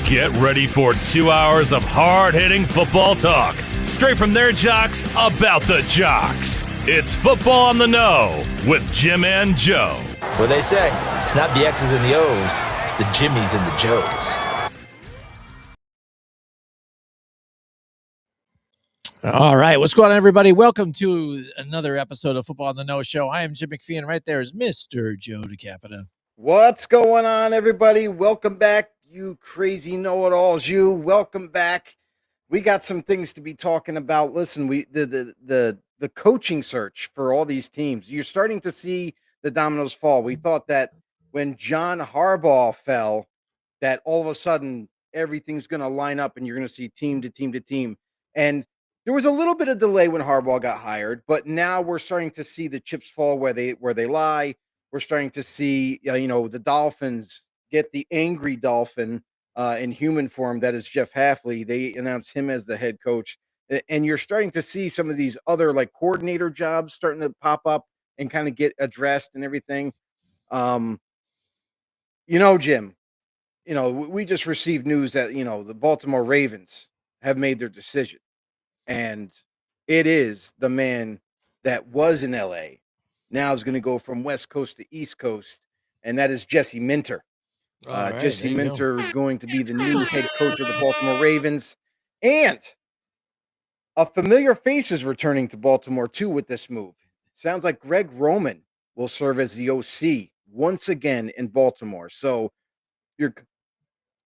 Get ready for 2 hours of hard-hitting football talk, straight from their jocks about the jocks. It's Football on the Know with Jim and Joe. Well, they say it's not the X's and the O's, it's the Jimmies and the Joes. All right, what's going on, everybody? Welcome to another episode of Football on the Know Show. I am Jim McPhee, and right there is Mr. Joe DeCapita. What's going on, everybody? Welcome back, you crazy know-it-alls. Welcome back. We got some things to be talking about. Listen, the coaching search for all these teams. You're starting to see the dominoes fall. We thought that when John Harbaugh fell, that all of a sudden everything's going to line up and you're going to see team to team to team. And there was a little bit of delay when Harbaugh got hired, but now we're starting to see the chips fall where they lie. We're starting to see, the Dolphins get the angry Dolphin in human form. That is Jeff Hafley. They announced him as the head coach. And you're starting to see some of these other like coordinator jobs starting to pop up and kind of get addressed and everything. Jim, we just received news that, the Baltimore Ravens have made their decision. And it is the man that was in LA now is going to go from West Coast to East Coast, and that is Jesse Minter. Jesse Minter is going to be the new head coach of the Baltimore Ravens, and a familiar face is returning to Baltimore too with this move. Sounds like Greg Roman will serve as the OC once again in Baltimore. So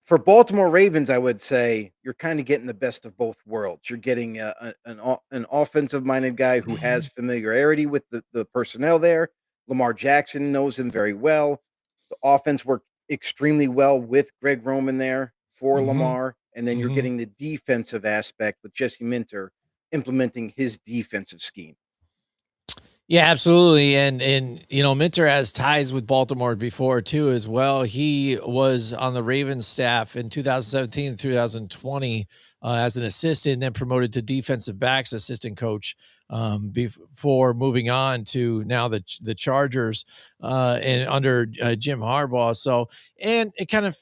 for Baltimore Ravens, I would say you're kind of getting the best of both worlds. You're getting an offensive-minded guy who has familiarity with the personnel there. Lamar Jackson knows him very well. The offense worked extremely well with Greg Roman there for Lamar. And then you're getting the defensive aspect with Jesse Minter implementing his defensive scheme. Yeah, absolutely. And Minter has ties with Baltimore before too as well. He was on the Ravens staff in 2017 and 2020 as an assistant, then promoted to defensive backs assistant coach before moving on to now the Chargers and under Jim Harbaugh. So, and it kind of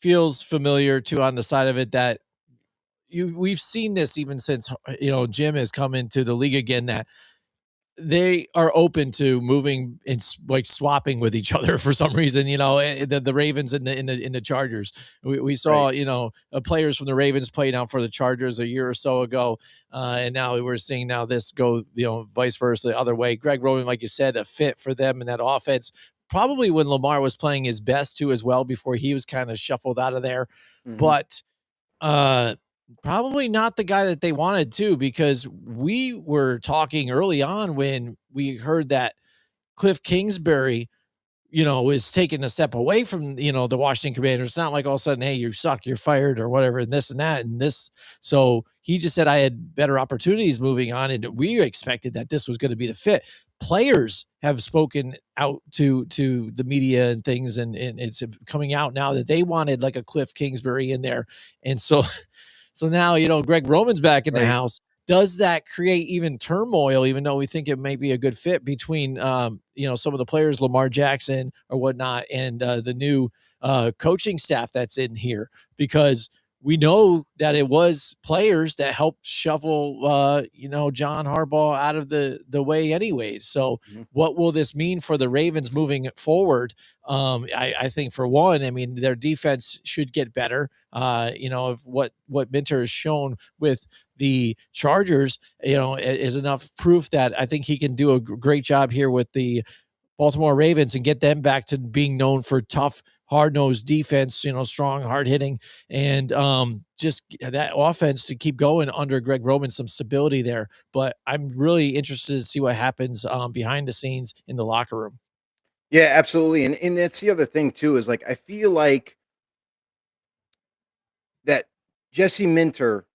feels familiar too on the side of it that we've seen this even since Jim has come into the league again, that they are open to moving and like swapping with each other for some reason. The Ravens and the Chargers. We saw players from the Ravens playing out for the Chargers a year or so ago, and now we're seeing this go vice versa the other way. Greg Roman, like you said, a fit for them in that offense. Probably when Lamar was playing his best too as well before he was kind of shuffled out of there, but probably not the guy that they wanted to, because we were talking early on when we heard that Cliff Kingsbury, is taking a step away from, the Washington Commanders. It's not like all of a sudden, hey, you suck, you're fired or whatever, and this and that and this. So he just said, I had better opportunities moving on. And we expected that this was going to be the fit. Players have spoken out to the media and things, and it's coming out now that they wanted like a Cliff Kingsbury in there. And so now, Greg Roman's back in the house. Does that create even turmoil, even though we think it may be a good fit between, some of the players, Lamar Jackson or whatnot, and the new coaching staff that's in here? Because we know that it was players that helped shuffle, John Harbaugh out of the way anyways. So what will this mean for the Ravens moving forward? I think for one, their defense should get better. Of what Minter has shown with the Chargers, is enough proof that I think he can do a great job here with the Baltimore Ravens and get them back to being known for tough, hard-nosed defense, strong, hard-hitting, and just that offense to keep going under Greg Roman, some stability there. But I'm really interested to see what happens behind the scenes in the locker room. Yeah, absolutely. And that's the other thing too, is like, I feel like that Jesse Minter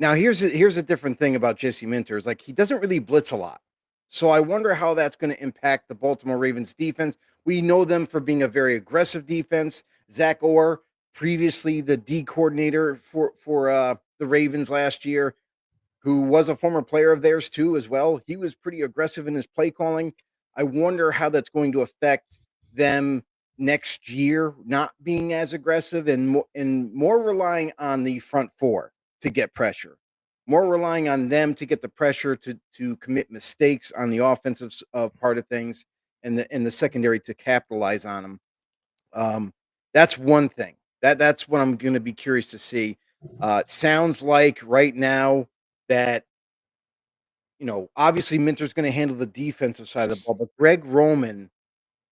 Now here's a different thing about Jesse Minter is like he doesn't really blitz a lot. So I wonder how that's going to impact the Baltimore Ravens defense. We know them for being a very aggressive defense. Zach Orr, previously the D coordinator for the Ravens last year, who was a former player of theirs too as well. He was pretty aggressive in his play calling. I wonder how that's going to affect them next year, not being as aggressive and more relying on the front four to get pressure, more relying on them to get the pressure to commit mistakes on the offensive part of things, and the secondary to capitalize on them. That's one thing. That's what I'm going to be curious to see. Sounds like right now that obviously Minter's going to handle the defensive side of the ball, but Greg Roman,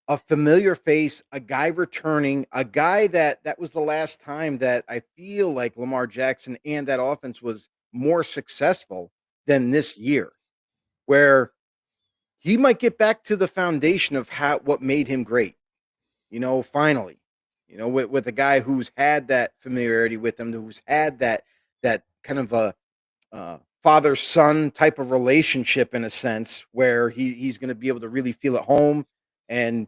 a familiar face, a guy returning, a guy that was the last time that I feel like Lamar Jackson and that offense was more successful than this year, where he might get back to the foundation of what made him great. Finally, with a guy who's had that familiarity with him, who's had that kind of a father son type of relationship in a sense, where he's going to be able to really feel at home and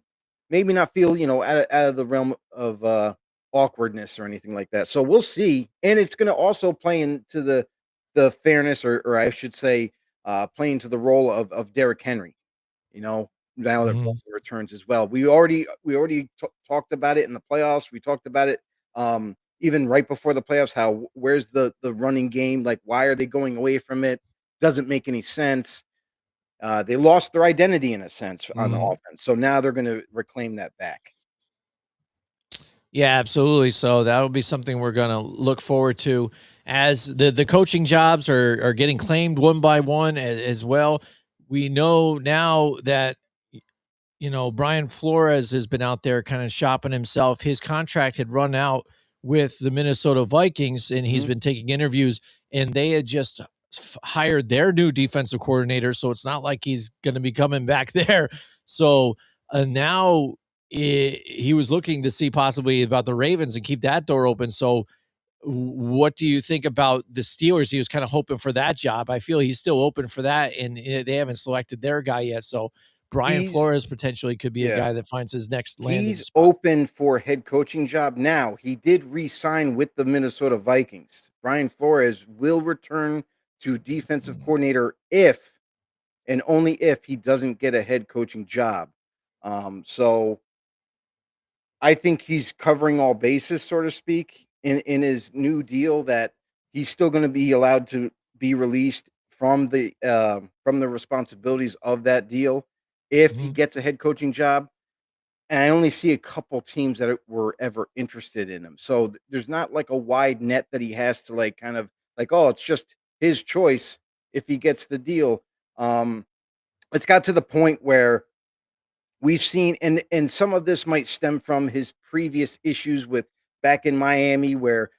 maybe not feel out of the realm of awkwardness or anything like that. So we'll see, and it's going to also play into the fairness, or I should say, play into the role of Derrick Henry. Now that Mhm. Russell returns as well. We already talked about it in the playoffs. We talked about it even right before the playoffs. How where's the running game? Like, why are they going away from it? Doesn't make any sense. They lost their identity in a sense on the Mhm. offense, so now they're going to reclaim that back. Yeah, absolutely. So that'll be something we're going to look forward to as the coaching jobs are getting claimed one by one as well. We know now that Brian Flores has been out there kind of shopping himself. His contract had run out with the Minnesota Vikings, and he's Mhm. been taking interviews, and they had just hired their new defensive coordinator. So it's not like he's going to be coming back there. So now he was looking to see possibly about the Ravens and keep that door open. So what do you think about the Steelers? He was kind of hoping for that job. I feel he's still open for that, and they haven't selected their guy yet. So Brian He's Flores potentially could be a Yeah, guy that finds his next landing he's spot. open for a head coaching job now. He did re-sign with the Minnesota Vikings. Brian Flores will return to defensive coordinator if and only if he doesn't get a head coaching job. So I think he's covering all bases, so to speak, in his new deal, that he's still going to be allowed to be released from the responsibilities of that deal if he Mhm. gets a head coaching job. And I only see a couple teams that were ever interested in him. So there's not like a wide net that he has to like kind of like, oh, it's just his choice if he gets the deal. Um, it's got to the point where we've seen, and some of this might stem from his previous issues with back in Miami, where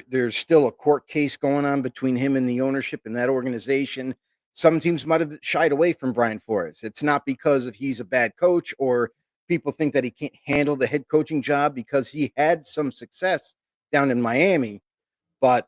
there's still a court case going on between him and the ownership in that organization. Some teams might have shied away from Brian Flores. It's not because of he's a bad coach or people think that he can't handle the head coaching job, because he had some success down in Miami, but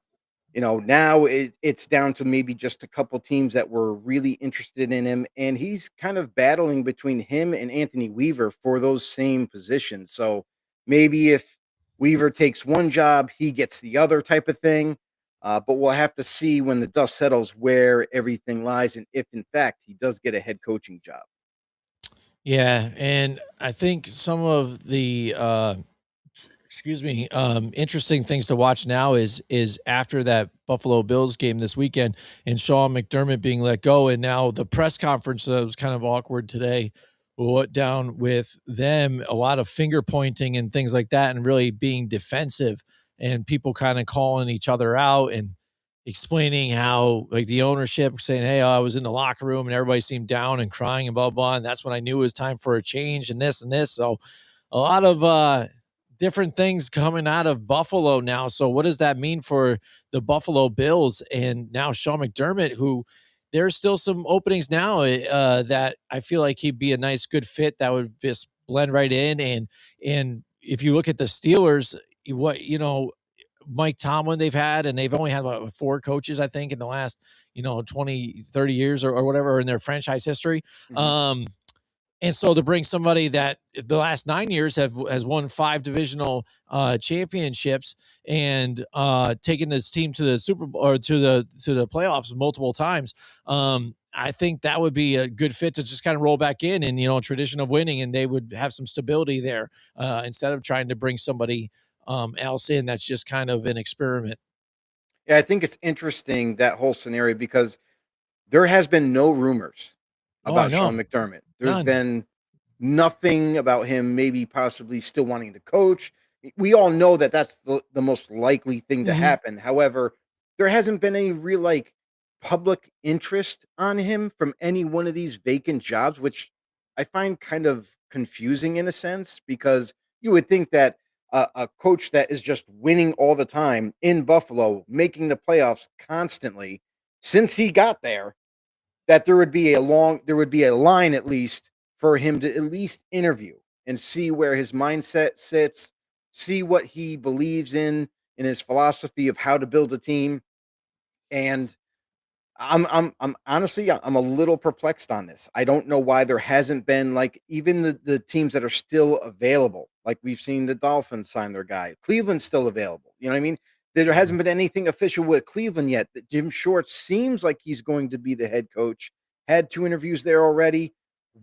now it's down to maybe just a couple teams that were really interested in him, and he's kind of battling between him and Anthony Weaver for those same positions. So maybe if Weaver takes one job, he gets the other type of thing. But we'll have to see when the dust settles where everything lies, and if in fact he does get a head coaching job. Yeah, and I think some of the excuse me, interesting things to watch now is after that Buffalo Bills game this weekend and Sean McDermott being let go, and now the press conference that was kind of awkward today. What down with them, a lot of finger pointing and things like that, and really being defensive, and people kind of calling each other out and explaining how like the ownership saying, "Hey, I was in the locker room and everybody seemed down and crying and blah blah," and that's when I knew it was time for a change and this and this. So a lot of different things coming out of Buffalo now. So what does that mean for the Buffalo Bills and now Sean McDermott, who there's still some openings now that I feel like he'd be a nice good fit that would just blend right in. And if you look at the Steelers, what Mike Tomlin they've had, and they've only had what, 4 coaches, I think, in the last, 20, 30 years or whatever in their franchise history. Mhm. And so to bring somebody that the last 9 years has won 5 divisional championships and taken this team to the Super Bowl or to the playoffs multiple times, I think that would be a good fit to just kind of roll back in and tradition of winning, and they would have some stability there instead of trying to bring somebody else in that's just kind of an experiment. Yeah, I think it's interesting that whole scenario because there has been no rumors Oh, I about Sean know. McDermott. There's None. been nothing about him maybe possibly still wanting to coach. We all know that that's the most likely thing to Mhm. happen. However, there hasn't been any real like public interest on him from any one of these vacant jobs, which I find kind of confusing in a sense because you would think that a coach that is just winning all the time in Buffalo, making the playoffs constantly since he got there, that there would be a line at least for him to at least interview and see where his mindset sits, see what he believes in his philosophy of how to build a team. And I'm honestly I'm a little perplexed on this. I don't know why there hasn't been like even the teams that are still available. Like we've seen the Dolphins sign their guy. Cleveland's still available. You know what I mean? There hasn't been anything official with Cleveland yet. That Jim Short seems like he's going to be the head coach. Had 2 interviews there already.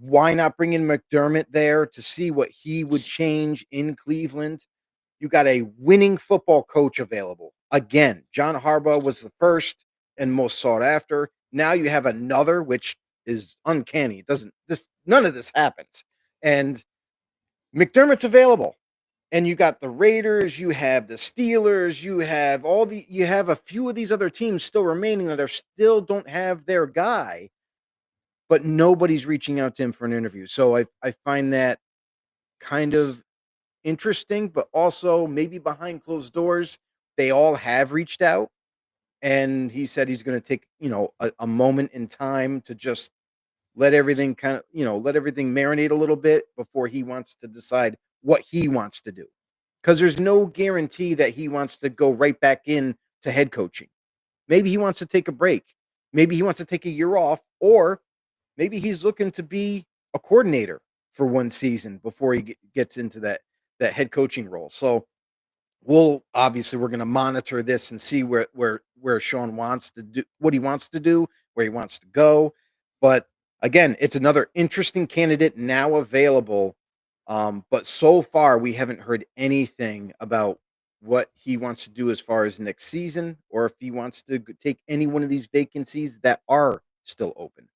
Why not bring in McDermott there to see what he would change in Cleveland? You got a winning football coach available. Again, John Harbaugh was the first and most sought after. Now you have another, which is uncanny. It doesn't this none of this happens. And McDermott's available. And you got the Raiders, you have the Steelers, you have a few of these other teams still remaining that are still don't have their guy, but nobody's reaching out to him for an interview. So I find that kind of interesting, but also maybe behind closed doors, they all have reached out. And he said he's going to take, a moment in time to just let everything let everything marinate a little bit before he wants to decide what he wants to do. Because there's no guarantee that he wants to go right back in to head coaching. Maybe he wants to take a break. Maybe he wants to take a year off, or maybe he's looking to be a coordinator for one season before he gets into that head coaching role. So we're going to monitor this and see where Sean wants to do what he wants to do, where he wants to go. But again, it's another interesting candidate now available. But so far we haven't heard anything about what he wants to do as far as next season, or if he wants to take any one of these vacancies that are still open.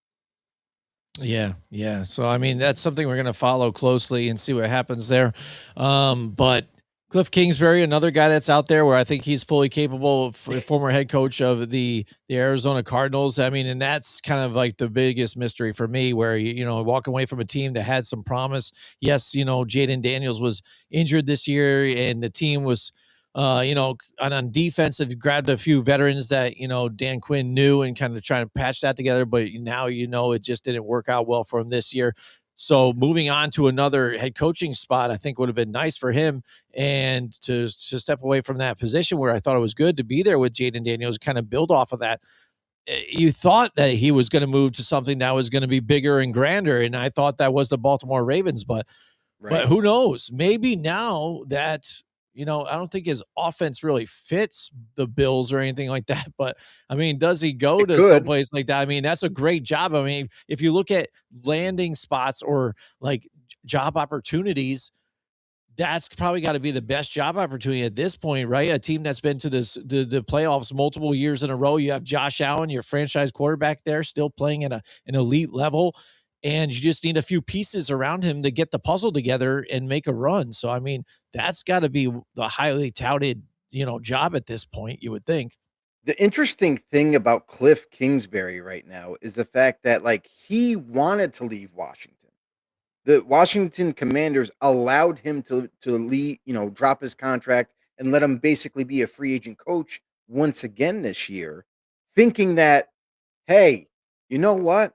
Yeah, yeah. So I mean, that's something we're going to follow closely and see what happens there. But Cliff Kingsbury, another guy that's out there where I think he's fully capable, former head coach of the Arizona Cardinals. I mean, and that's kind of like the biggest mystery for me, where walking away from a team that had some promise. Yes, Jaden Daniels was injured this year, and the team was on defense, have grabbed a few veterans that, Dan Quinn knew and kind of trying to patch that together. But now, it just didn't work out well for him this year. So moving on to another head coaching spot, I think would have been nice for him and to step away from that position where I thought it was good to be there with Jaden Daniels, kind of build off of that. You thought that he was going to move to something that was going to be bigger and grander. And I thought that was the Baltimore Ravens, but Right. who knows? Maybe now that, I don't think his offense really fits the Bills or anything like that. But I mean, does he go It to could. someplace like that? I mean, that's a great job. I mean, if you look at landing spots or like job opportunities, that's probably got to be the best job opportunity at this point, right? A team that's been to the playoffs multiple years in a row. You have Josh Allen, your franchise quarterback there, still playing at an elite level, and you just need a few pieces around him to get the puzzle together and make a run. So, I mean, that's got to be the highly touted, job at this point, you would think. The interesting thing about Cliff Kingsbury right now is the fact that like he wanted to leave Washington. The Washington Commanders allowed him to leave, drop his contract and let him basically be a free agent coach once again this year, thinking that, hey, you know what?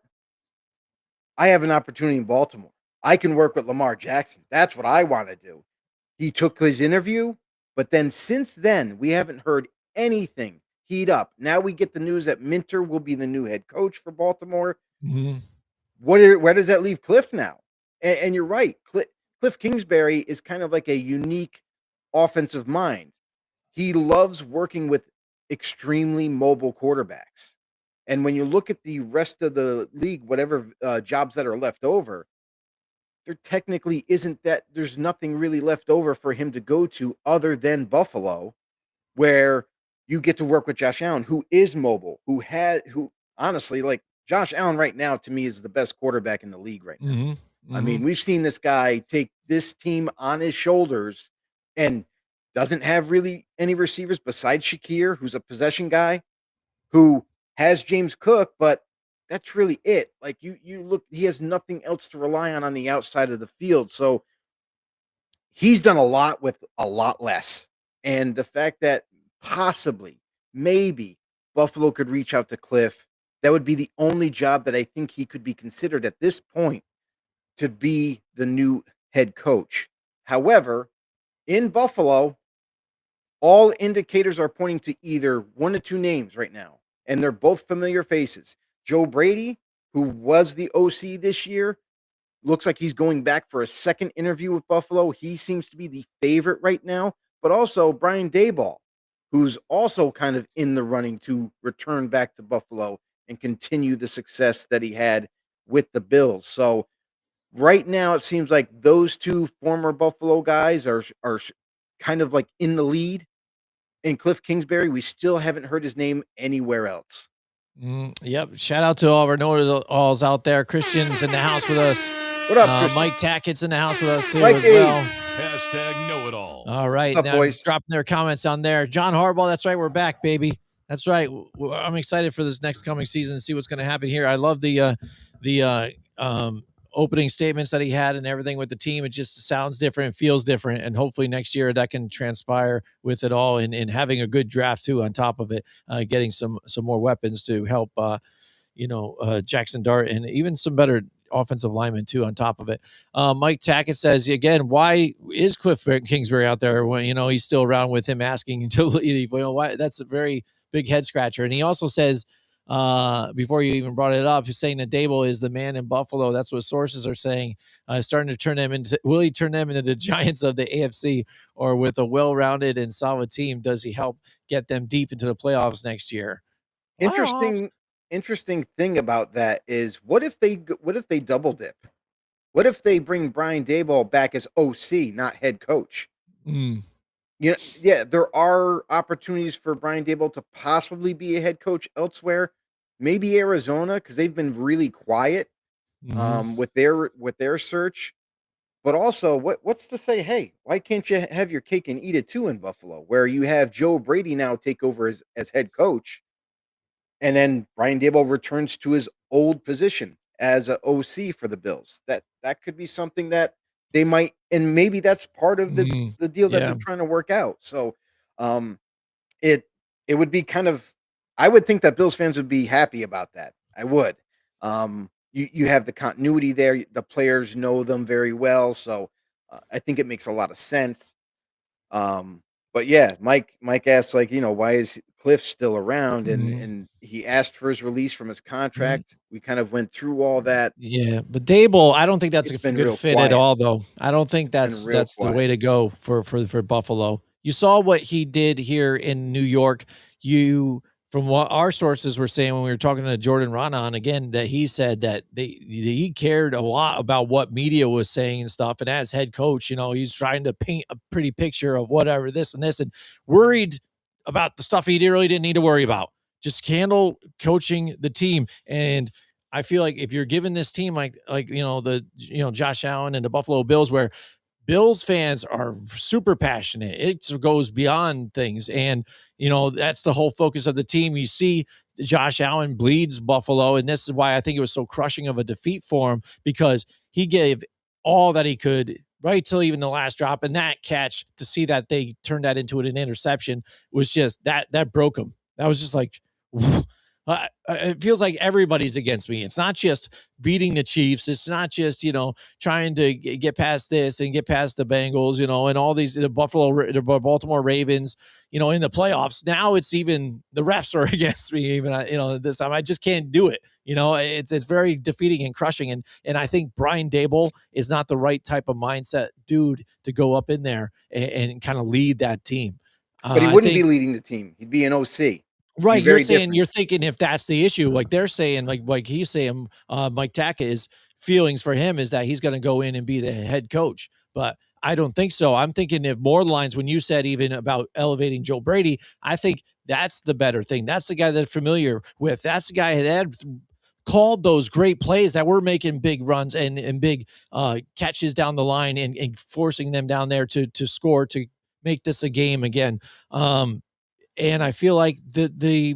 I have an opportunity in Baltimore. I can work with Lamar Jackson. That's what I want to do. He took his interview. But then since then, we haven't heard anything heat up. Now we get the news that Minter will be the new head coach for Baltimore. Mhm. Where does that leave Cliff now? And you're right. Cliff Kingsbury is kind of like a unique offensive mind. He loves working with extremely mobile quarterbacks. And when you look at the rest of the league, whatever jobs that are left over, there technically isn't that there's nothing really left over for him to go to other than Buffalo, where you get to work with Josh Allen, who is mobile, who honestly, like Josh Allen right now to me is the best quarterback in the league right now. Mhm. I mean, Mhm. we've seen this guy take this team on his shoulders and doesn't have really any receivers besides Shakir, who's a possession guy, who has James Cook, but that's really it. Like you look, he has nothing else to rely on the outside of the field. So he's done a lot with a lot less. And the fact that possibly, maybe Buffalo could reach out to Cliff, that would be the only job that I think he could be considered at this point to be the new head coach. However, in Buffalo, all indicators are pointing to either one of two names right now, and they're both familiar faces. Joe Brady, who was the OC this year, looks like he's going back for a second interview with Buffalo. He seems to be the favorite right now, but also Brian Daboll, who's also kind of in the running to return back to Buffalo and continue the success that he had with the Bills. So right now, it seems like those two former Buffalo guys are kind of like in the lead. And Cliff Kingsbury, we still haven't heard his name anywhere else. Yep. Shout out to all of our know-it-alls out there. Christian's in the house with us. What up, Christian? Mike Tackett's in the house with us too Mikey. as well. Hashtag know it all. All right. What's up, now boys? dropping their comments on there. John Harbaugh, that's right. We're back, baby. That's right. I'm excited for this next coming season and see what's going to happen here. I love the opening statements that he had and everything with the team. It just sounds different, feels different, and hopefully next year that can transpire with it all, and having a good draft too on top of it, getting some more weapons to help Jackson Dart and even some better offensive linemen too on top of it. Mike Tackett says again, why is Cliff Kingsbury out there when he's still around with him asking to leave? Why? That's a very big head scratcher. And he also says, before you even brought it up, he's saying that Daboll is the man in Buffalo. That's what sources are saying. Starting to turn them into, will he turn them into the Giants of the AFC, or with a well-rounded and solid team, does he help get them deep into the playoffs next year? Interesting thing about that is what if they double dip? What if they bring Brian Daboll back as OC, not head coach? Yeah, there are opportunities for Brian Daboll to possibly be a head coach elsewhere. Maybe Arizona, because they've been really quiet with their search. But also, what's to say, hey, why can't you have your cake and eat it too in Buffalo, where you have Joe Brady now take over as head coach, and then Brian Daboll returns to his old position as a OC for the Bills? That could be something that they might, and maybe that's part of the deal that they're trying to work out. So, it would be kind of, I would think that Bills fans would be happy about that. I would. You have the continuity there. The players know them very well, so I think it makes a lot of sense. But yeah, Mike asks, like, why is Cliff still around? And he asked for his release from his contract. We kind of went through all that. Yeah, but Daboll, I don't think that's It's a been good real fit quiet. at all, though. I don't think that's real the quiet. way to go for Buffalo. You saw what he did here in New York. From what our sources were saying when we were talking to Jordan Raanan again, that he said that he cared a lot about what media was saying and stuff. And as head coach, he's trying to paint a pretty picture of whatever this and this, and worried about the stuff he really didn't need to worry about. Just handle coaching the team. And I feel like if you're giving this team like Josh Allen and the Buffalo Bills, where Bills fans are super passionate, it goes beyond things. And, that's the whole focus of the team. You see Josh Allen bleeds Buffalo. And this is why I think it was so crushing of a defeat for him, because he gave all that he could right till even the last drop. And that catch, to see that they turned that into an interception, was just that broke him. That was just like, It feels like everybody's against me. It's not just beating the Chiefs. It's not just, trying to get past this and get past the Bengals, and all these, the Baltimore Ravens, in the playoffs. Now it's even the refs are against me. Even, this time I just can't do it. It's very defeating and crushing. And I think Brian Dable is not the right type of mindset dude to go up in there and kind of lead that team. But he I wouldn't be think leading the team. He'd be an OC. Be Right, very different. you're thinking if that's the issue, like they're saying, like he's saying, Mike Taka is feelings for him is that he's going to go in and be the head coach, but I don't think so. I'm thinking if more lines when you said even about elevating Joe Brady, I think that's the better thing. That's the guy that's familiar with. That's the guy that had called those great plays that were making big runs and big catches down the line and forcing them down there to score to make this a game again. And I feel like the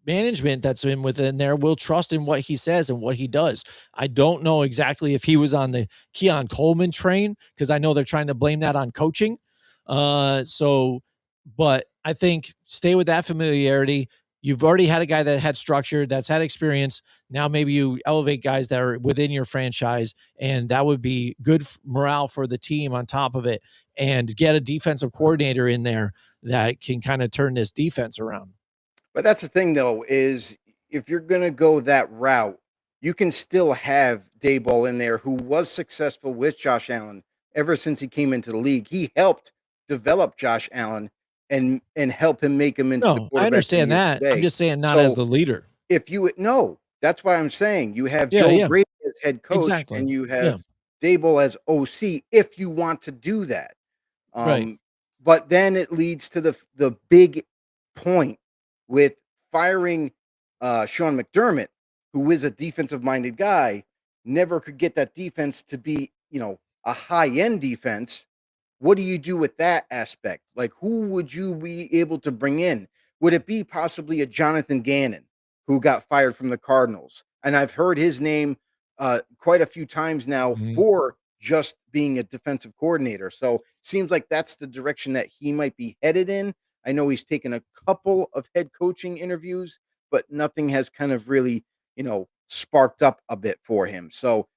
management that's in within there will trust in what he says and what he does. I don't know exactly if he was on the Keon Coleman train because I know they're trying to blame that on coaching. But I think stay with that familiarity. You've already had a guy that had structure, that's had experience. Now maybe you elevate guys that are within your franchise, and that would be good morale for the team on top of it. And get a defensive coordinator in there that can kind of turn this defense around. But that's the thing, though, is if you're going to go that route, you can still have Daboll in there, who was successful with Josh Allen ever since he came into the league. He helped develop Josh Allen and help him make him into the No, I quarterback understand he is that. I'm today. just saying not as So the leader. if you no, that's why I'm saying you have Yeah, Joe yeah, Brady as head coach exactly. and you Yeah, have Daboll as OC if you want to do that. right. Um, but then it leads to the big point with firing Sean McDermott, who is a defensive minded guy, never could get that defense to be, a high end defense. What do you do with that aspect? Like, who would you be able to bring in? Would it be possibly a Jonathan Gannon who got fired from the Cardinals? And I've heard his name quite a few times now Mhm. for just being a defensive coordinator. So seems like that's the direction that he might be headed in. I know he's taken a couple of head coaching interviews, but nothing has kind of really, sparked up a bit for him. So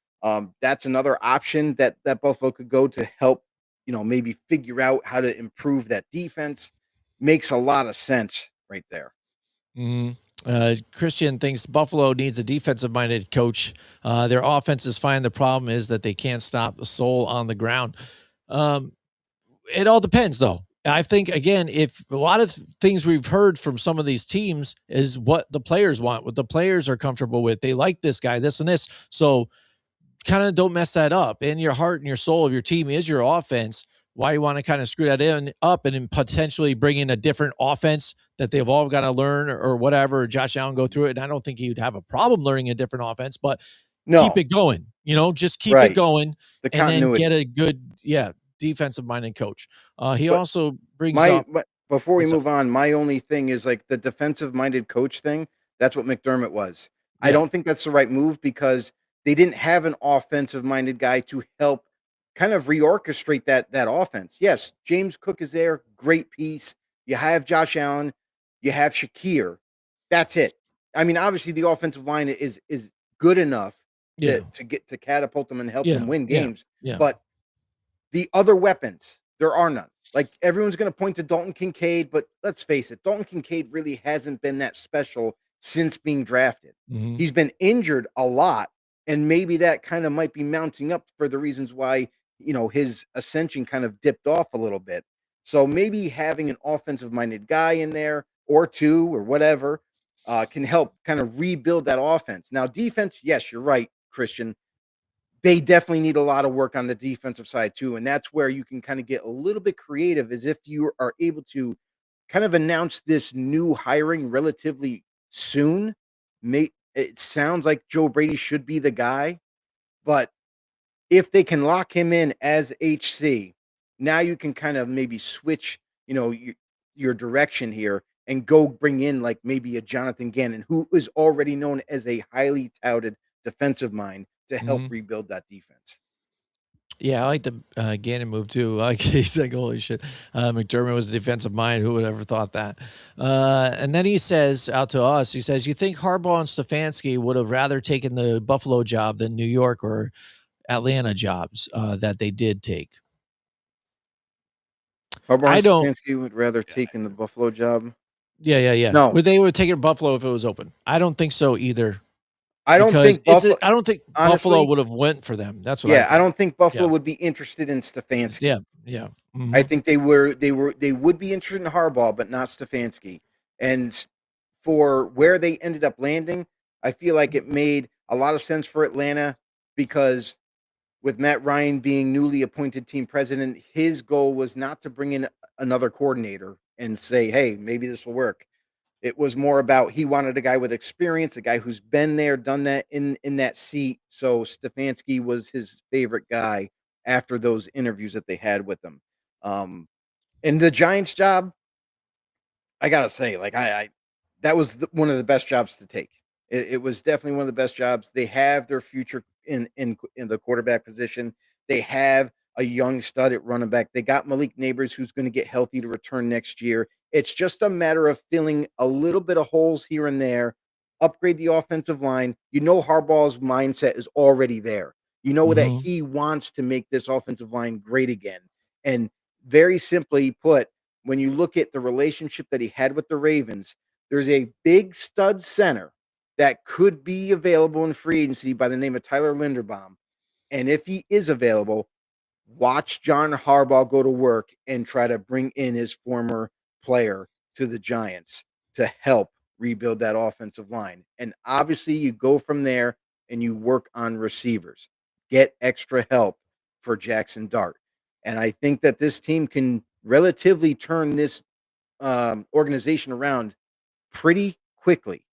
that's another option that Buffalo could go to help, maybe figure out how to improve that defense. Makes a lot of sense right there. Mhm. Christian thinks Buffalo needs a defensive minded coach. Their offense is fine. The problem is that they can't stop the soul on the ground. Um, it all depends, though. I think again, if a lot of things we've heard from some of these teams is what the players want, what the players are comfortable with. They like this guy, this and this. So kind of don't mess that up. In your heart and your soul of your team is your offense. Why you want to kind of screw that in up and then potentially bring in a different offense that they've all got to learn or whatever. Josh Allen go through it. And I don't think he'd have a problem learning a different offense, but keep No, it going, just keep it right. going The and then get continuity. a good, defensive minded coach. He But also brings my, up my before we what's up. move on, my only thing is like the defensive minded coach thing. That's what McDermott was. I Yeah. don't think that's the right move because they didn't have an offensive minded guy to help kind of reorchestrate that offense. Yes, James Cook is there, great piece. You have Josh Allen, you have Shakir. That's it. I mean, obviously the offensive line is good enough Yeah. to get to catapult them and help them Yeah. win Yeah. games, Yeah. but the other weapons, there are none. Like everyone's going to point to Dalton Kincaid, but let's face it, Dalton Kincaid really hasn't been that special since being drafted. Hmm. He's been injured a lot, and maybe that kind of might be mounting up for the reasons why, his ascension kind of dipped off a little bit. So maybe having an offensive minded guy in there or two or whatever can help kind of rebuild that offense. Now, defense, yes, you're right, Christian, they definitely need a lot of work on the defensive side too, and that's where you can kind of get a little bit creative as if you are able to kind of announce this new hiring relatively soon. It sounds like Joe Brady should be the guy, but if they can lock him in as HC, now you can kind of maybe switch, your direction here and go bring in like maybe a Jonathan Gannon, who is already known as a highly touted defensive mind to help Hmm. rebuild that defense. Yeah, I like the Gannon move too. Like he's like, holy shit. McDermott was a defensive mind. Who would ever thought that? And then he says out to us, he says, "You think Harbaugh and Stefanski would have rather taken the Buffalo job than New York or Atlanta jobs that they did take?" Harbaugh I and don't. Stefanski would rather take in the Buffalo job. Yeah. No, Would they would take it Buffalo if it was open? I don't think so either I don't because think Buffalo. I don't think Buffalo Honestly, would have went for them. That's what I yeah, I think. don't think Buffalo Yeah. would be interested in Stefanski. Yeah. I Mhm. think they would be interested in Harbaugh, but not Stefanski. And for where they ended up landing, I feel like it made a lot of sense for Atlanta because with Matt Ryan being newly appointed team president, his goal was not to bring in another coordinator and say, "Hey, maybe this will work." It was more about he wanted a guy with experience, a guy who's been there, done that in that seat. So Stefanski was his favorite guy after those interviews that they had with him. Um, and the Giants job, I gotta say, like I that was one of the best jobs to take. It was definitely one of the best jobs. They have their future in the quarterback position. They have a young stud at running back. They got Malik Neighbors, who's going to get healthy to return next year. It's just a matter of filling a little bit of holes here and there. Upgrade the offensive line. You know Harbaugh's mindset is already there. You know that Mhm. he wants to make this offensive line great again. And very simply put, when you look at the relationship that he had with the Ravens, there's a big stud center that could be available in free agency by the name of Tyler Linderbaum. And if he is available, watch John Harbaugh go to work and try to bring in his former player to the Giants to help rebuild that offensive line. And obviously, you go from there and you work on receivers, get extra help for Jackson Dart. And I think that this team can relatively turn this organization around pretty quickly.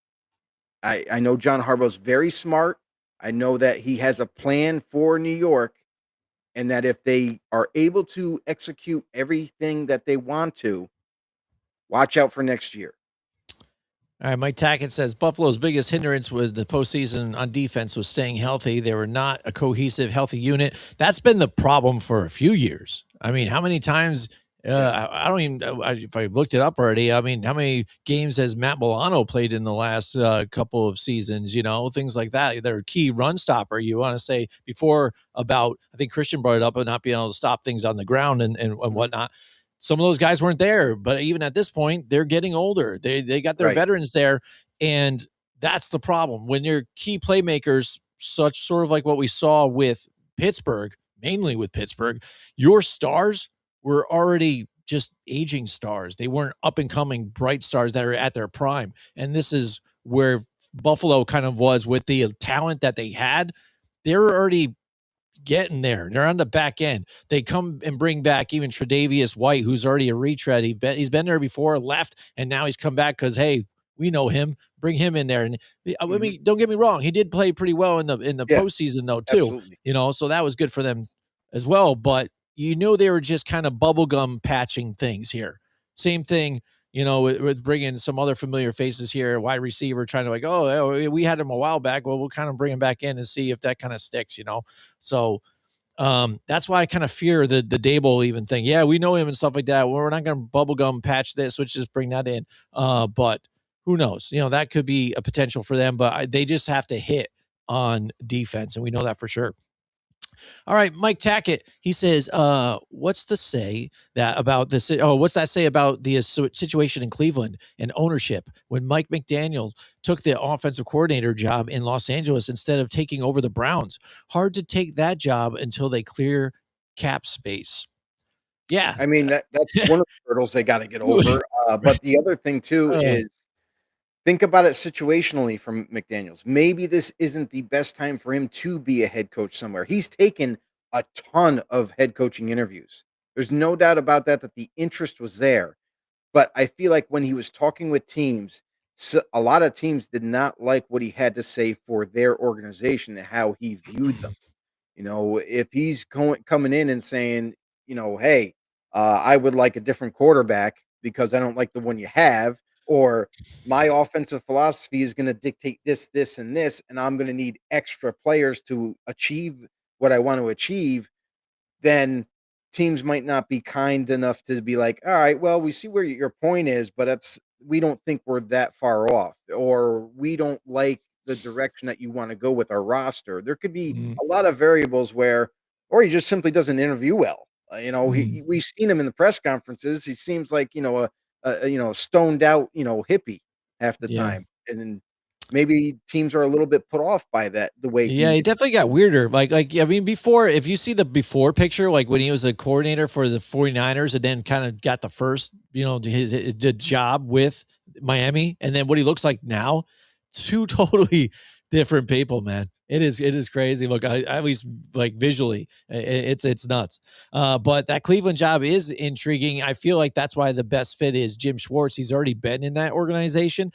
I know John Harbaugh's very smart. I know that he has a plan for New York, and that if they are able to execute everything that they want to, watch out for next year. All right, Mike Tackett says Buffalo's biggest hindrance with the postseason on defense was staying healthy. They were not a cohesive, healthy unit. That's been the problem for a few years. I mean, how many times? Yeah, I don't even if I looked it up already. I mean, how many games has Matt Milano played in the last couple of seasons? You know, things like that. They're a key run stopper. You want to say before about? I think Christian brought it up about not being able to stop things on the ground and mhm, whatnot. Some of those guys weren't there, but even at this point, they're getting older. They got their right. veterans there, and that's the problem when your key playmakers, such sort of like what we saw with Pittsburgh, mainly with Pittsburgh, your stars were already just aging stars. They weren't up and coming bright stars that are at their prime, and this is where Buffalo kind of was with the talent that they had. They were already getting there. They're on the back end. They come and bring back even Tre'Davious White, who's already a retread. He's been there before, left, and now he's come back because hey, we know him. Bring him in there. And I Mhm. mean, don't get me wrong, he did play pretty well in the Yeah, postseason though too. absolutely. You know, so that was good for them as well. But you knew they were just kind of bubblegum patching things here. Same thing. You know, with bringing some other familiar faces here, wide receiver, trying to like, oh, we had him a while back. Well, we'll kind of bring him back in and see if that kind of sticks. You know, so that's why I kind of fear the Dable even thing. Yeah, we know him and stuff like that. We're not going to bubblegum patch this, which just bring that in. But who knows? You know, that could be a potential for them, but they just have to hit on defense, and we know that for sure. All right, Mike Tackett, he says, what's the say that about this? Oh, what's that say about the situation in Cleveland and ownership when Mike McDaniel took the offensive coordinator job in Los Angeles instead of taking over the Browns? Hard to take that job until they clear cap space. Yeah. I mean that's one of the hurdles they got to get over. But the other thing too Uh, is think about it situationally from McDaniels. Maybe this isn't the best time for him to be a head coach somewhere. He's taken a ton of head coaching interviews. There's no doubt about that, that the interest was there. But I feel like when he was talking with teams, a lot of teams did not like what he had to say for their organization and how he viewed them. You know, if he's coming in and saying, you know, hey, I would like a different quarterback because I don't like the one you have, or my offensive philosophy is going to dictate this, this, and this, and I'm going to need extra players to achieve what I want to achieve. then teams might not be kind enough to be like, all right, well, we see where your point is, but we don't think we're that far off, or we don't like the direction that you want to go with our roster. There could be Mm, a lot of variables where, or he just simply doesn't interview well. mm, We've seen him in the press conferences. He seems like stoned out hippie half the yeah. time, and then maybe teams are a little bit put off by that the way Yeah, he. he definitely got weirder. I mean, before, if you see the before picture, like when he was a coordinator for the 49ers and then kind of got the first, the job with Miami, and then what he looks like now, two totally different people, man. It is crazy. Look, at least like visually, it's nuts. But that Cleveland job is intriguing. I feel like that's why the best fit is Jim Schwartz. He's already been in that organization.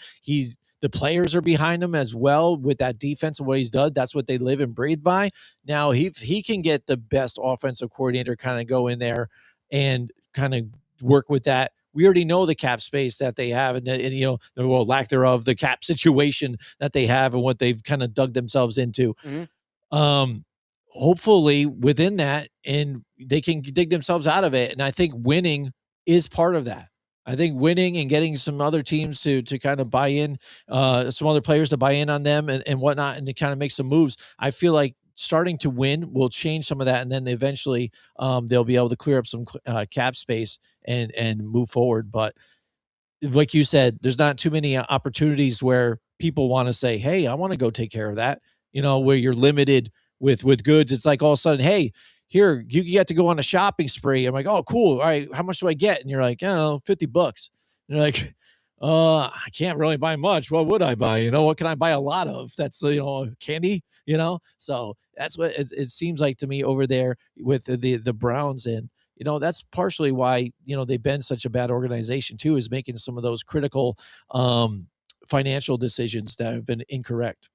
The players are behind him as well with that defense and what he's done. That's what they live and breathe by. Now, he can get the best offensive coordinator kind of go in there and kind of work with that. We already know the cap space that they have and the lack thereof, the cap situation that they have and what they've kind of dug themselves into. Mhm. Hopefully within that, and they can dig themselves out of it. And I think winning is part of that. I think winning and getting some other teams to kind of buy in, some other players to buy in on them and whatnot, and to kind of make some moves. I feel like starting to win will change some of that, and then eventually they'll be able to clear up some cap space and move forward. But like you said, there's not too many opportunities where people want to say, "Hey, I want to go take care of that." Where you're limited with goods. It's like all of a sudden, hey, here you get to go on a shopping spree. I'm like, oh, cool. All right, how much do I get? And you're like, oh, $50. And you're like, I can't really buy much. What would I buy? What can I buy a lot of? That's candy. So that's what it seems like to me over there with the Browns. And that's partially why they've been such a bad organization too, is making some of those critical financial decisions that have been incorrect.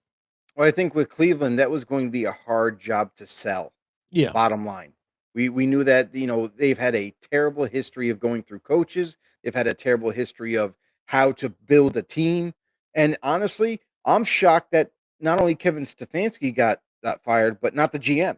Well, I think with Cleveland, that was going to be a hard job to sell. Yeah. Bottom line, we knew that they've had a terrible history of going through coaches. They've had a terrible history of how to build a team. And honestly, I'm shocked that not only Kevin Stefanski got fired, but not the GM.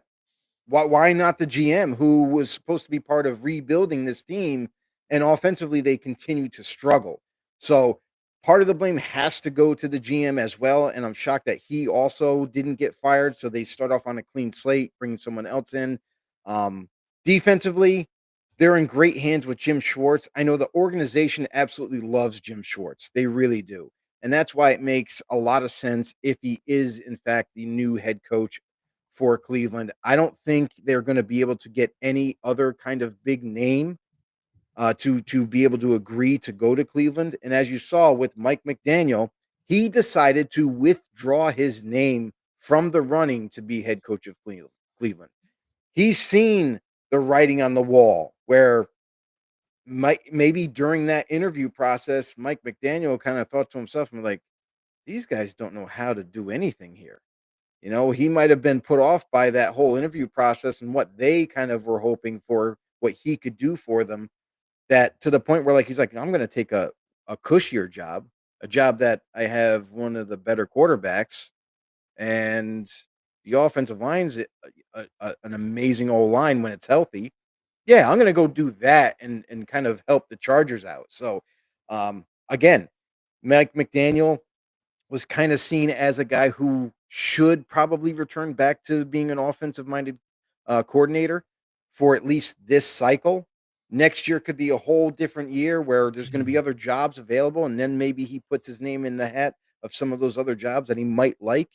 Why not the GM who was supposed to be part of rebuilding this team, and offensively they continue to struggle. So part of the blame has to go to the GM as well, and I'm shocked that he also didn't get fired. So they start off on a clean slate, bringing someone else in. Um, Defensively, they're in great hands with Jim Schwartz. I know the organization absolutely loves Jim Schwartz. They really do. And that's why it makes a lot of sense if he is, in fact, the new head coach for Cleveland. I don't think they're going to be able to get any other kind of big name to be able to agree to go to Cleveland. And as you saw with Mike McDaniel, he decided to withdraw his name from the running to be head coach of Cleveland. He's seen the writing on the wall where maybe during that interview process, Mike McDaniel kind of thought to himself, "I'm like, these guys don't know how to do anything here." He might have been put off by that whole interview process and what they kind of were hoping for, what he could do for them, that to the point where he's like, I'm going to take a cushier job, a job that I have one of the better quarterbacks, and the offensive line's an amazing old line when it's healthy. Yeah, I'm going to go do that and kind of help the Chargers out. So, again, Mike McDaniel was kind of seen as a guy who should probably return back to being an offensive-minded coordinator for at least this cycle. Next year could be a whole different year where there's going to be other jobs available, and then maybe he puts his name in the hat of some of those other jobs that he might like.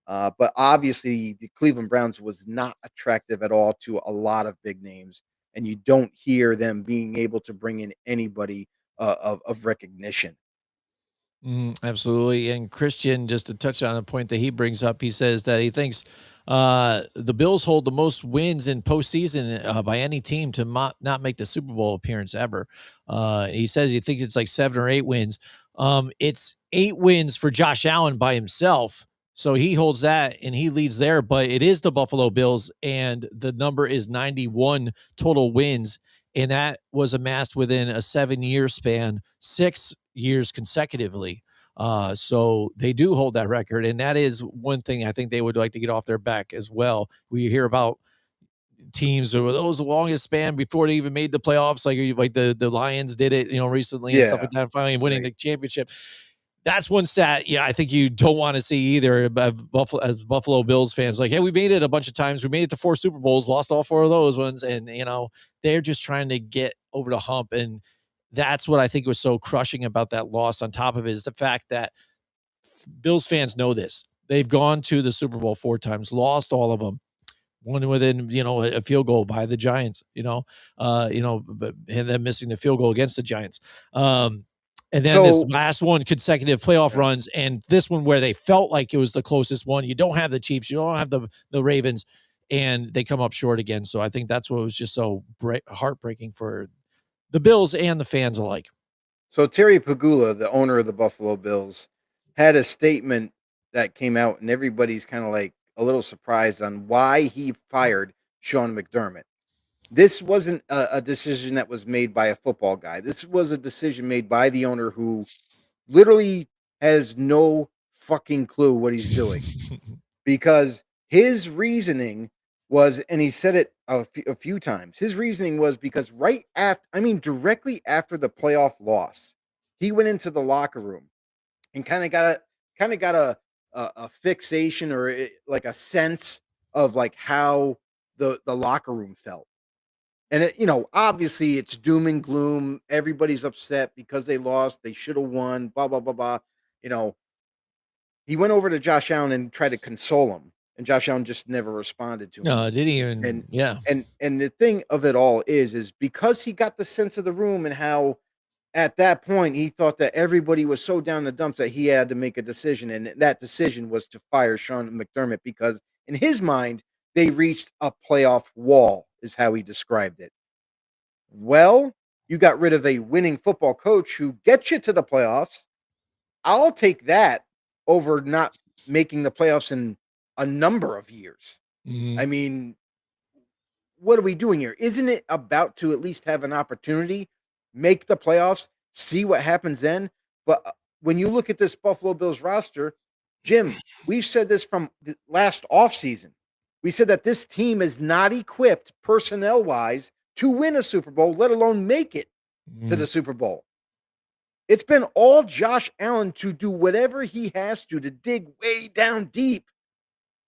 But obviously, the Cleveland Browns was not attractive at all to a lot of big names, and you don't hear them being able to bring in anybody of recognition. Absolutely. And Christian, just to touch on a point that he brings up, he says that he thinks the Bills hold the most wins in postseason by any team to not make the Super Bowl appearance ever. He says he thinks it's like 7 or 8 wins. It's 8 wins for Josh Allen by himself. So he holds that and he leads there, but it is the Buffalo Bills, and the number is 91 total wins. And that was amassed within a 7-year span, 6 years consecutively. So they do hold that record. And that is one thing I think they would like to get off their back as well. We hear about teams, or those the longest span before they even made the playoffs, like the Lions did it, recently and stuff Yeah. like that, finally winning Right. the championship. That's one stat, I think you don't want to see either as Buffalo Bills fans. Like, hey, we made it a bunch of times. We made it to 4 Super Bowls, lost all 4 of those ones, and they're just trying to get over the hump, and that's what I think was so crushing about that loss. On top of it is the fact that Bills fans know this. They've gone to the Super Bowl 4 times, lost all of them. One within, a field goal by the Giants, but and then missing the field goal against the Giants. And then this So last one, consecutive playoff runs, and this one where they felt like it was the closest one. You don't have the Chiefs, you don't have the Ravens, and they come up short again. So I think that's what was just so heartbreaking for the Bills and the fans alike. So Terry Pagula, the owner of the Buffalo Bills, had a statement that came out, and everybody's kind of like a little surprised on why he fired Sean McDermott. This wasn't a decision that was made by a football guy. This was a decision made by the owner who literally has no fucking clue what he's doing, because his reasoning was, and he said it a few times, his reasoning was because directly after the playoff loss, he went into the locker room and kind of got a fixation, or like a sense of like how the locker room felt. And obviously it's doom and gloom. Everybody's upset because they lost. They should have won. Blah blah blah blah. You know, he went over to Josh Allen and tried to console him, and Josh Allen just never responded to him. No, did he even? And Yeah. and the thing of it all is because he got the sense of the room, and how at that point he thought that everybody was so down the dumps that he had to make a decision, and that decision was to fire Sean McDermott, because in his mind they reached a playoff wall, is how he described it. Well, you got rid of a winning football coach who gets you to the playoffs. I'll take that over not making the playoffs in a number of years. Mhm. I mean, what are we doing here? Isn't it about to at least have an opportunity, make the playoffs, see what happens then? But when you look at this Buffalo Bills roster, Jim, we've said this from the last offseason. We said that this team is not equipped personnel wise to win a Super Bowl, let alone make it to the Super Bowl. It's been all Josh Allen to do whatever he has to dig way down deep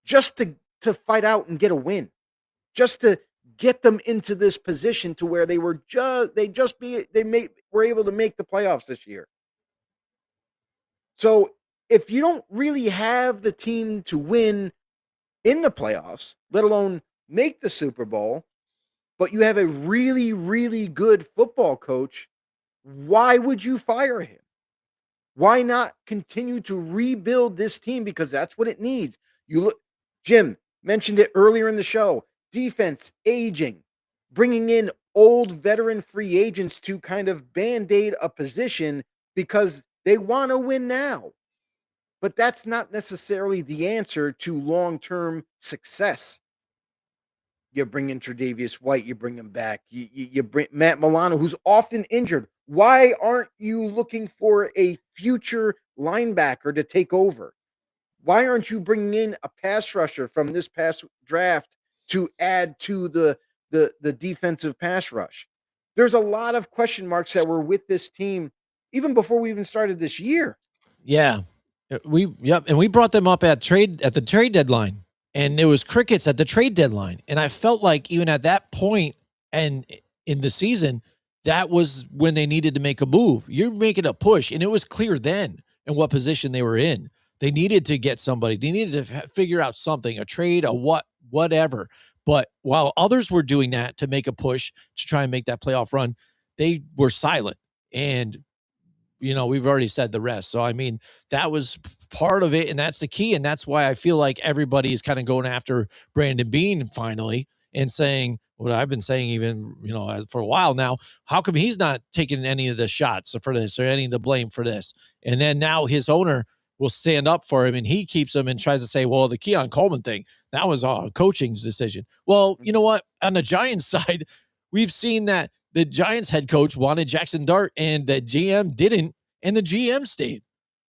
just to fight out and get a win, just to get them into this position to where they were were able to make the playoffs this year. So if you don't really have the team to win in the playoffs, let alone make the Super Bowl, but you have a really, really good football coach, why would you fire him? Why not continue to rebuild this team? Because that's what it needs. You look, Jim mentioned it earlier in the show. Defense aging, bringing in old veteran free agents to kind of band-aid a position because they want to win now. But that's not necessarily the answer to long-term success. You bring in Tre'Davious White, you bring him back. You bring Matt Milano, who's often injured. Why aren't you looking for a future linebacker to take over? Why aren't you bringing in a pass rusher from this past draft to add to the defensive pass rush? There's a lot of question marks that were with this team even before we even started this year. Yeah. And we brought them up at the trade deadline, and it was crickets at the trade deadline. And I felt like even at that point and in the season, that was when they needed to make a move. You're making a push, and it was clear then in what position they were in. They needed to get somebody. They needed to figure out something, a trade, whatever. But while others were doing that to make a push to try and make that playoff run, they were silent. And we've already said the rest. So, I mean, that was part of it, and that's the key. And that's why I feel like everybody is kind of going after Brandon Beane finally and saying what I've been saying even, for a while now. How come he's not taking any of the shots for this or any of the blame for this? And then now his owner will stand up for him, and he keeps him and tries to say, well, the Keon Coleman thing, that was a coaching's decision. Well, you know what? On the Giants side, we've seen that the Giants head coach wanted Jackson Dart and the GM didn't, and the GM stayed.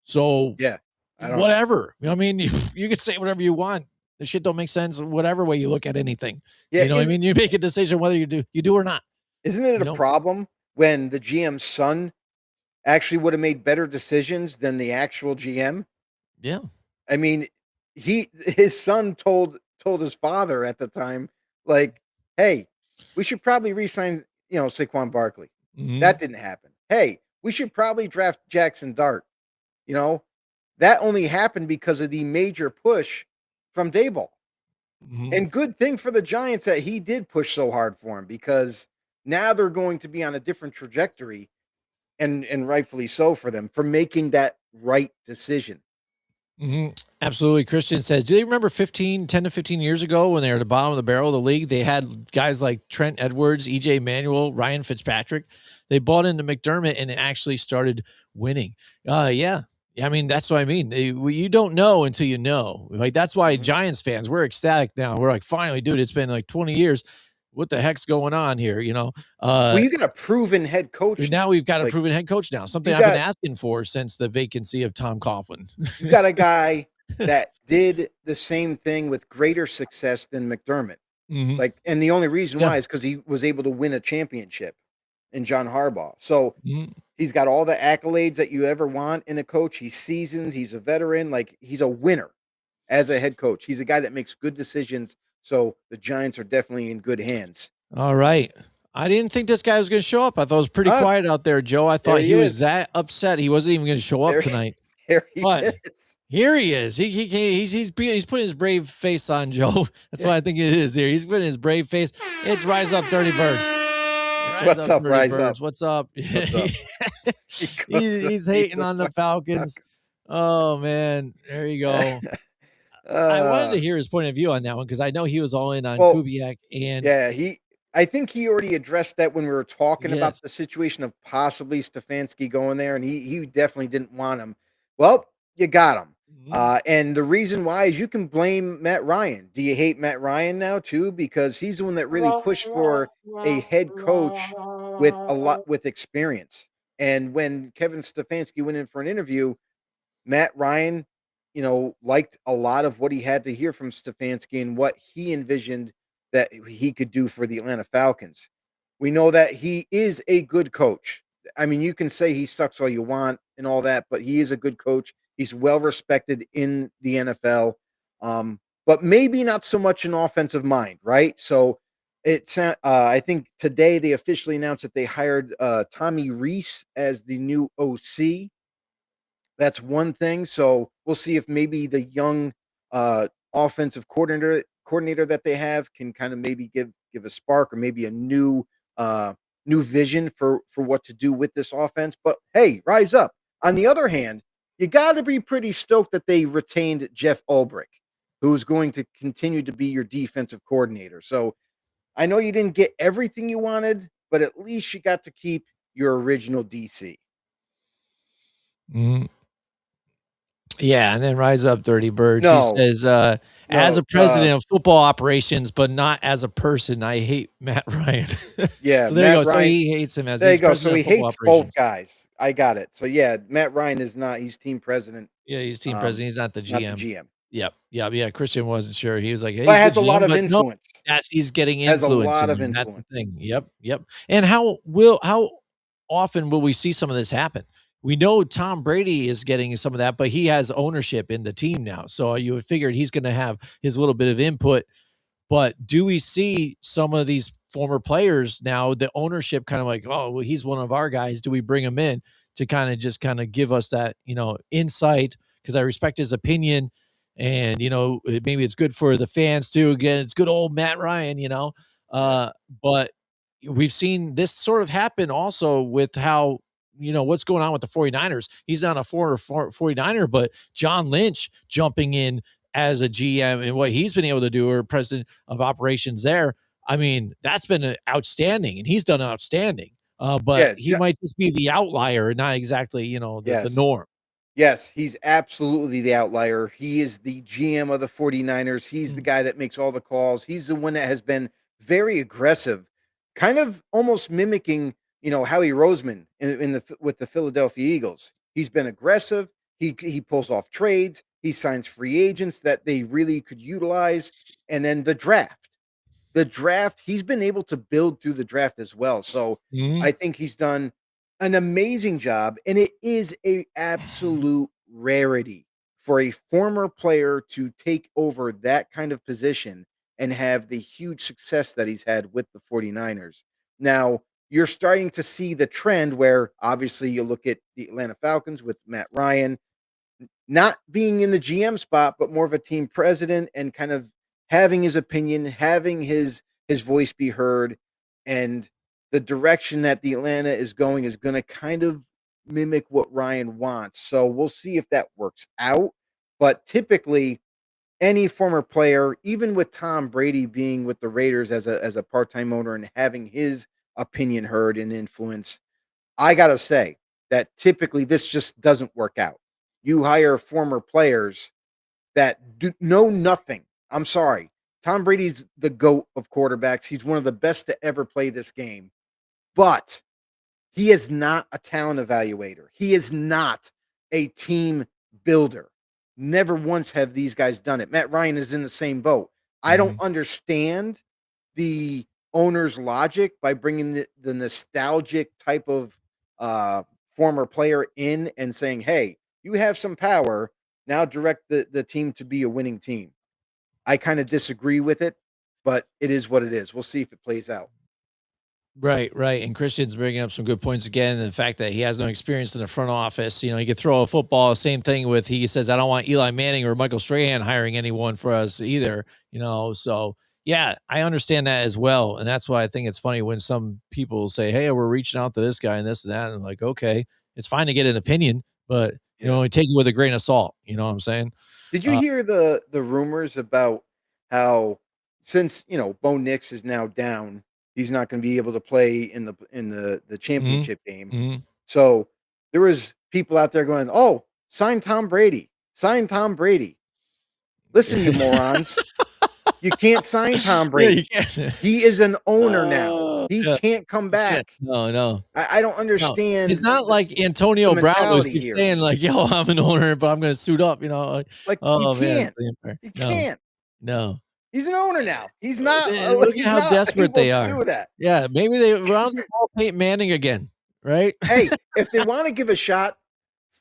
So yeah, whatever. I mean, you can say whatever you want. This shit don't make sense. Whatever way you look at anything, Yeah, you know what I mean? You make a decision whether you do or not. isn't it You a know? problem when the GM's son actually would have made better decisions than the actual GM? Yeah. I mean, his son told his father at the time, like, "Hey, we should probably re-sign, Saquon Barkley." Mhm. That didn't happen. "Hey, we should probably draft Jackson Dart." You know, that only happened because of the major push from Daboll. Mhm. And good thing for the Giants that he did push so hard for him, because now they're going to be on a different trajectory, and rightfully so for them, for making that right decision. Mhm. Absolutely. Christian says, do you remember 10 to 15 years ago when they were at the bottom of the barrel of the league? They had guys like Trent Edwards, EJ Manuel, Ryan Fitzpatrick. They bought into McDermott and it actually started winning. Yeah. I mean, that's what I mean. You don't know until you know. Like, that's why Mhm. Giants fans, we're ecstatic now. We're like, finally, dude, it's been like 20 years. What the heck's going on here? Well, you got a proven head coach Now now. we've got a Like, proven head coach now, something you I've been got asking for since the vacancy of Tom Coughlin. you got a guy that did the same thing with greater success than McDermott. Mhm. Like, and the only reason Yeah. why is because he was able to win a championship in John Harbaugh. So Mhm. he's got all the accolades that you ever want in a coach. He's seasoned, he's a veteran, like, he's a winner as a head coach. He's a guy that makes good decisions. So the Giants are definitely in good hands. All right. I didn't think this guy was gonna show up. I thought it was pretty Ah, quiet out there, Joe. I there thought he he was is. that upset he wasn't even gonna show up There, tonight. there he But is. here he is. He's putting his brave face on, Joe. That's Yeah. what I think it is here. He's putting his brave face. It's Rise Up Dirty Birds. Rise What's up, up? Dirty Rise up. Birds. What's up? What's up? He goes, He's he's hating a on the fucking Falcons. sucker. Oh man. There you go. I wanted to hear his point of view on that one because I know he was all in on well, Kubiak and yeah, I think he already addressed that when we were talking about yes. the situation of possibly Stefanski going there, and he definitely didn't want him. Well, you got him. Mhm. And the reason why is you can blame Matt Ryan. Do you hate Matt Ryan now too? Because he's the one that really pushed for a head coach with experience. And when Kevin Stefanski went in for an interview, Matt Ryan, liked a lot of what he had to hear from Stefanski and what he envisioned that he could do for the Atlanta Falcons. We know that he is a good coach. I mean, you can say he sucks all you want and all that, but he is a good coach. He's well respected in the NFL, but maybe not so much an offensive mind, right? So I think today they officially announced that they hired Tommy Reese as the new OC. That's one thing. So we'll see if maybe the young offensive coordinator that they have can kind of maybe give a spark, or maybe a new vision for what to do with this offense. But hey, rise up. On the other hand, you got to be pretty stoked that they retained Jeff Ulbrich, who's going to continue to be your defensive coordinator. So I know you didn't get everything you wanted, but at least you got to keep your original DC. Mhm. Yeah, and then Rise Up Dirty Birds. He No, says, as no, a president of football operations, but not as a person, I hate Matt Ryan. yeah, So there you Matt go. So Ryan. he hates him as There you he's go. So president he of football hates both operations. guys. I got it. So yeah, Matt Ryan is not. He's team president, Yeah, he's team um, president. He's not the not the GM. GM. Yep. Yep. Yeah. Christian wasn't sure. He was like, hey, But he's the has a lot GM, of but no, influence. that's he's getting Has a influence lot in of there. That's the influence. thing. Yep. Yep. And how often will we see some of this happen? We know Tom Brady is getting some of that, but he has ownership in the team now. So you would figure he's going to have his little bit of input. But do we see some of these former players now, the ownership kind of like, oh, well, he's one of our guys. Do we bring him in to kind of give us that, insight? Because I respect his opinion. And, maybe it's good for the fans too. Again, it's good old Matt Ryan, Yeah. but we've seen this sort of happen also with how, what's going on with the 49ers. He's not a former 49er, but John Lynch jumping in as a GM and what he's been able to do, or president of operations there. I mean, that's been outstanding, and he's done outstanding. But Yeah. he might just be the outlier, not exactly, the Yes. norm. Yes. He's absolutely the outlier. He is the GM of the 49ers. He's the Mm. guy that makes all the calls. He's the one that has been very aggressive, kind of almost mimicking, Howie Roseman with the Philadelphia Eagles. He's been aggressive. He pulls off trades. He signs free agents that they really could utilize. And then the draft. The draft, he's been able to build through the draft as well. So Mhm. I think he's done an amazing job. And it is a absolute rarity for a former player to take over that kind of position and have the huge success that he's had with the 49ers. Now, you're starting to see the trend where obviously you look at the Atlanta Falcons with Matt Ryan not being in the GM spot, but more of a team president and kind of having his opinion, having his voice be heard, and the direction that the Atlanta is going is going to kind of mimic what Ryan wants. So we'll see if that works out. But typically, any former player, even with Tom Brady being with the Raiders as a part-time owner and having his opinion heard and influenced, I gotta say that typically this just doesn't work out. You hire former players that know nothing. I'm sorry. Tom Brady's the GOAT of quarterbacks. He's one of the best to ever play this game, but he is not a talent evaluator. He is not a team builder. Never once have these guys done it. Matt Ryan is in the same boat. I don't Mhm. understand the owner's logic by bringing the nostalgic type of former player in and saying, "Hey, you have some power. Now direct the team to be a winning team." I kind of disagree with it, but it is what it is. We'll see if it plays out. Right, right. And Christian's bringing up some good points again. And the fact that he has no experience in the front office, he could throw a football. Same thing with he says, I don't want Eli Manning or Michael Strahan hiring anyone for us either. So yeah, I understand that as well. And that's why I think it's funny when some people say, hey, we're reaching out to this guy and this and that. And I'm like, okay, it's fine to get an opinion, but Yeah. take it with a grain of salt. You know what I'm saying? Did you Uh, hear the rumors about how since Bo Nix is now down, he's not going to be able to play in the mhm, championship game. mhm. So there was people out there going, "Oh, sign Tom Brady, sign Tom Brady." Listen, you morons, you can't sign Tom Yeah, you Brady. can't. He is an owner now. He Yeah, can't come you can't. back. No, no. I don't No, he's understand not like the Antonio Brown who mentality keeps here. saying like, "Yo, I'm an owner, but I'm gonna suit up," like, Like you oh man, can't. You no, can't. no. He's an owner now. He's not. Look at He's how not desperate able they to are. do that. Yeah, maybe they round the ball Peyton Manning again, right? Hey, if they want to give a shot,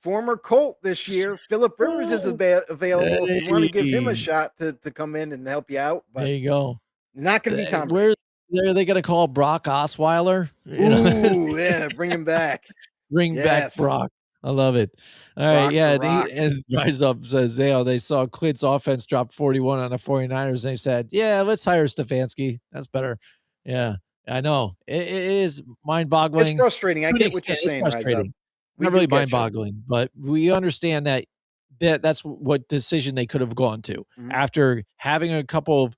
former Colt this year, Philip Rivers is available. If you want to give him a Hey, shot to come in and help you out, there but you go. not going to be Tom Where Brady. are they gonna call Brock Osweiler? Ooh, yeah, bring him back. Bring back Yes, Brock. I love it. All right, Brock the yeah, Rock. and Rise Up says they saw Clint's offense drop 41 on the 49ers, and they said, "Yeah, let's hire Stefanski. That's better." Yeah, I know. It is It's mind-boggling frustrating. I to an get what you're extent. It's saying, Rise Up. frustrating. We Not do really get you. mind-boggling, but we understand that's what decision they could have gone to. Mhm. After having a couple of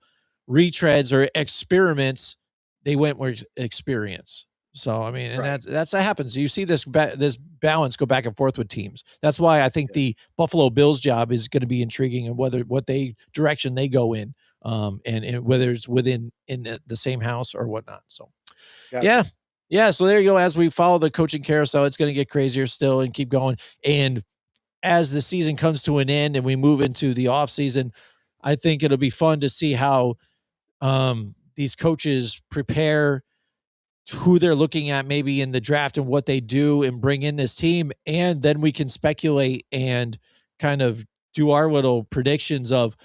retreads or experiments, they went with experience. So I mean, and Right. that happens. You see this balance go back and forth with teams. That's why I think Yeah. the Buffalo Bills job is going to be intriguing, and what they direction they go in, and whether it's within in the same house or whatnot. So yeah, Gotcha. yeah. So there you go. As we follow the coaching carousel, it's going to get crazier still and keep going. And as the season comes to an end and we move into the off season, I think it'll be fun to see how these coaches prepare who they're looking at maybe in the draft and what they do and bring in this team. And then we can speculate and kind of do our little predictions of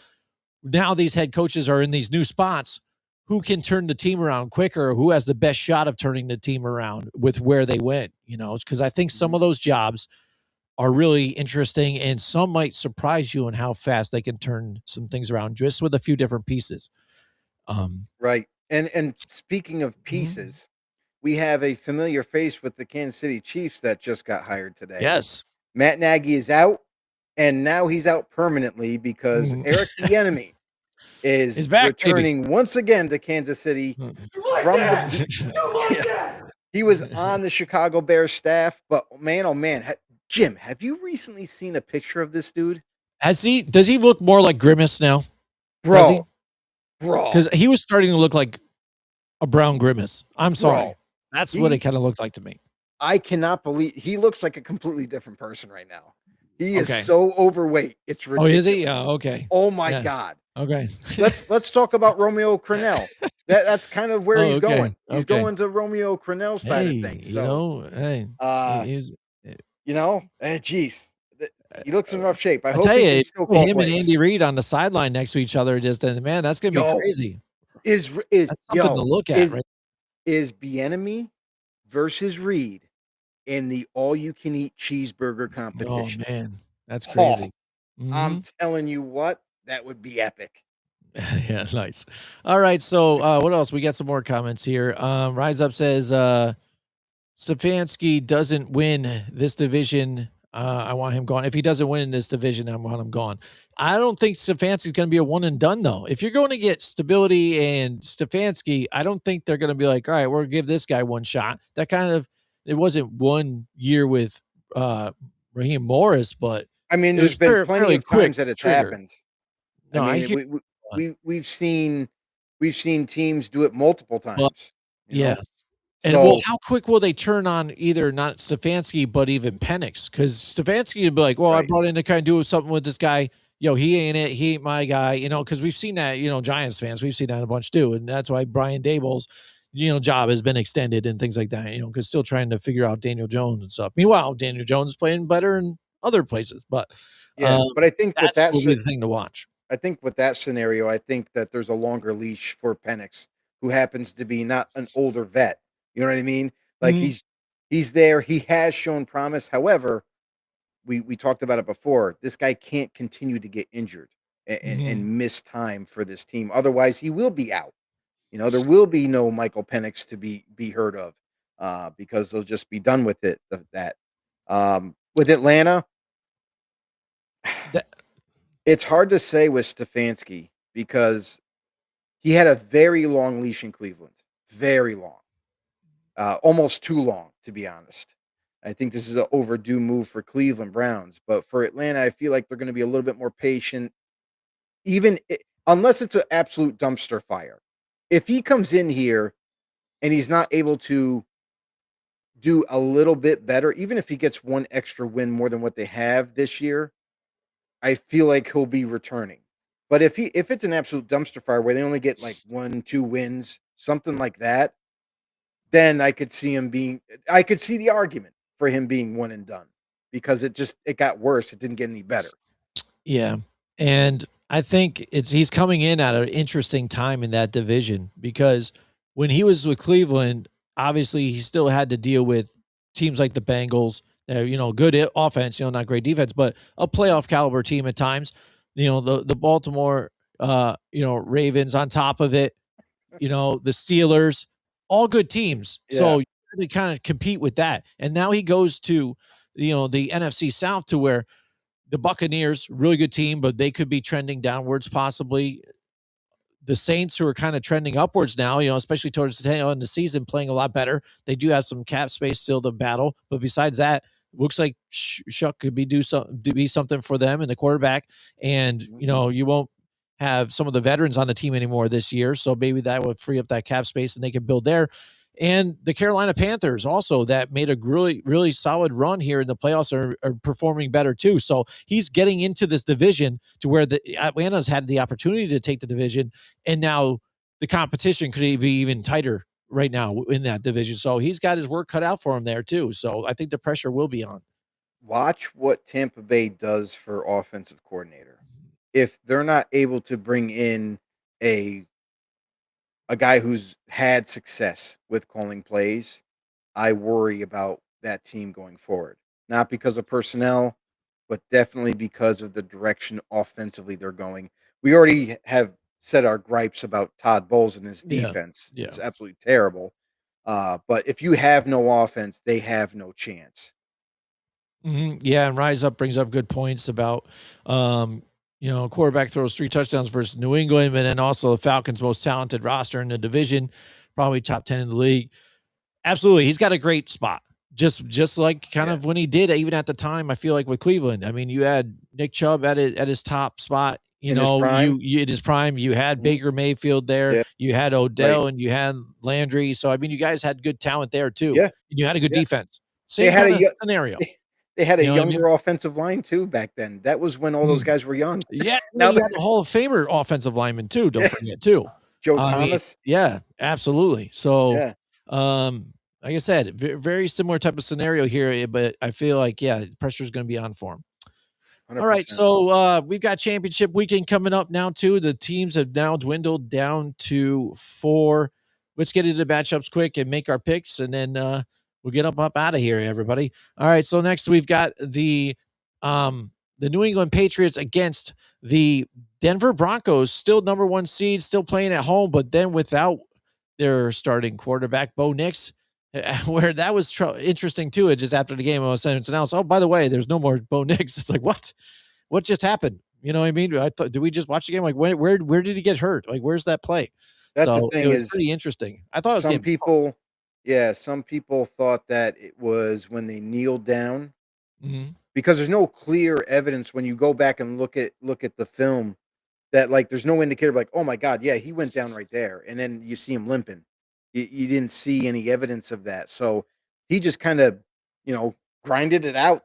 now these head coaches are in these new spots. Who can turn the team around quicker? Who has the best shot of turning the team around with where they went? Because I think some Mhm. of those jobs are really interesting and some might surprise you in how fast they can turn some things around just with a few different pieces. Um, Right. And speaking of mhm. pieces, we have a familiar face with the Kansas City Chiefs that just got hired today. Yes. Matt Nagy is out, and now he's out permanently because Mhm. Eric Bieniemy is It's back, baby. returning once again to Kansas City from the yeah, he was on the Chicago Bears staff, but man, oh man, Jim, have you recently seen a picture of this dude? Does he look more like Grimace now? Does he? Bro, bro, Because he was starting to look like a brown Grimace. I'm sorry. bro. That's what it He kind of looked like to me. I cannot believe he looks like a completely different person right now. He is Okay. so overweight. It's Oh, is ridiculous. he? Oh, okay. Oh my Yeah. God. Okay. Let's talk about Romeo Crennel. That's kind of where Oh, he's okay. going. He's Okay. going to Romeo Crennel side Hey, of things. So, hey, uh, he's geez, he looks in rough shape. I I hope tell he you, can still call him and plays. Andy Reid on the sideline next to each other, just and man, that's gonna be Yo, crazy. is That's something to look at, right? is Bieniemy versus Reed in the all-you-can-eat cheeseburger Oh competition? man, that's Oh, crazy. I'm Mhm. telling you what, that would be epic. Yeah, nice. All right, so what else? We got some more comments here. Rise Up says Stefanski doesn't win this division. I want him gone. If he doesn't win in this division, I want him gone. I don't think Stefanski's going to be a one and done though. If you're going to get stability and Stefanski, I don't think they're going to be like, all right, we're going to give this guy one shot. That kind of it wasn't 1 year with Raheem Morris, but I mean, it there's was been plenty fairly of quick times that it's trigger. happened. I No, I mean, hear. we've seen teams do it multiple But times, you yeah, know? and well, So, how quick will they turn on either not Stefanski, but even Penix? Because Stefanski would be like, well, I right. brought in to kind of do something with this guy. Yo, he ain't it. He ain't my guy. Because we've seen that, Giants fans, we've seen that a bunch too. And that's why Brian Dable's, job has been extended and things like that, because still trying to figure out Daniel Jones and stuff. Meanwhile, Daniel Jones is playing better in other places, but Yeah, but I think with that's that will be the thing to watch. I think with that scenario, I think that there's a longer leash for Penix, who happens to be not an older vet. You know what I mean? Like Mhm. he's there. He has shown promise. However, we talked about it before. This guy can't continue to get injured Mhm. and miss time for this team. Otherwise, he will be out. There will be no Michael Penix to be heard of because they'll just be done with it. That with Atlanta, That it's hard to say with Stefanski because he had a very long leash in Cleveland, very long, almost too long, to be honest. I think this is an overdue move for Cleveland Browns, but for Atlanta, I feel like they're going to be a little bit more patient, unless it's an absolute dumpster fire. If he comes in here and he's not able to do a little bit better, even if he gets one extra win more than what they have this year, I feel like he'll be returning. But if it's an absolute dumpster fire where they only get like 1, 2 wins, something like that, then I could see the argument for him being one and done because it got worse. It didn't get any better. Yeah. And I think he's coming in at an interesting time in that division because when he was with Cleveland, obviously he still had to deal with teams like the Bengals, good offense, not great defense, but a playoff caliber team at times. The Baltimore Ravens on top of it, the Steelers, all good teams. Yeah. So you had to kind of compete with that. And now he goes to the NFC South to where the Buccaneers, really good team, but they could be trending downwards possibly. The Saints, who are kind of trending upwards now, especially towards the tail end of the season, playing a lot better. They do have some cap space still to battle, but besides that, looks like Shuck could be something for them and the quarterback. And you won't have some of the veterans on the team anymore this year, so maybe that would free up that cap space and they can build there. And the Carolina Panthers also that made a really, really solid run here in the playoffs are performing better too. So he's getting into this division to where the Atlanta's had the opportunity to take the division, and now the competition could be even tighter right now in that division. So he's got his work cut out for him there too. So I think the pressure will be on. Watch what Tampa Bay does for offensive coordinator. If they're not able to bring in a guy who's had success with calling plays, I worry about that team going forward. Not because of personnel, but definitely because of the direction offensively they're going. We already have said our gripes about Todd Bowles and his Yeah. defense. Yeah. It's absolutely terrible. But if you have no offense, they have no chance. Yeah, and Rise Up brings up good points about quarterback throws 3 touchdowns versus New England, and then also the Falcons' most talented roster in the division, probably top 10 in the league. Absolutely, he's got a great spot. Just like kind of when he did, even at the time, I feel like with Cleveland. I mean, you had Nick Chubb at his top spot. In his prime? You at his prime, you had Baker Mayfield there, Yeah. you had Odell, Right. and you had Landry. So I mean, you guys had good talent there too. Yeah. And you had a good Yeah. defense. They Same had kind a of yo scenario. They had a You know what I mean? younger offensive line too back then. That was when all those Mm. guys were young. Yeah, and then Now you that had the Hall of Famer offensive lineman too, don't yeah, forget too. Joe I mean, Thomas. yeah, absolutely. So, Yeah, like I said, very similar type of scenario here, but I feel like, yeah, pressure is gonna be on for him. All right, 100%. so, we've got championship weekend coming up now too. The teams have now dwindled down to 4. Let's get into the matchups quick and make our picks, and then, we'll get up out of here, everybody. All right, so next we've got the New England Patriots against the Denver Broncos, still number 1 seed, still playing at home, but then without their starting quarterback, Bo Nix, where that was interesting too. It just after the game, all of a sudden it's announced, oh, by the way, there's no more Bo Nix. It's like, what? What just happened? You know what I mean? I thought, did we just watch the game? Like, where did he get hurt? Like, where's that play? That's the So it thing was is pretty interesting. I thought it was some getting people yeah, some people thought that it was when they kneeled down Mhm. because there's no clear evidence when you go back and look at the film that like there's no indicator like, "Oh my god, yeah, he went down right there." And then you see him limping. You didn't see any evidence of that. So he just kind of, you know, grinded it out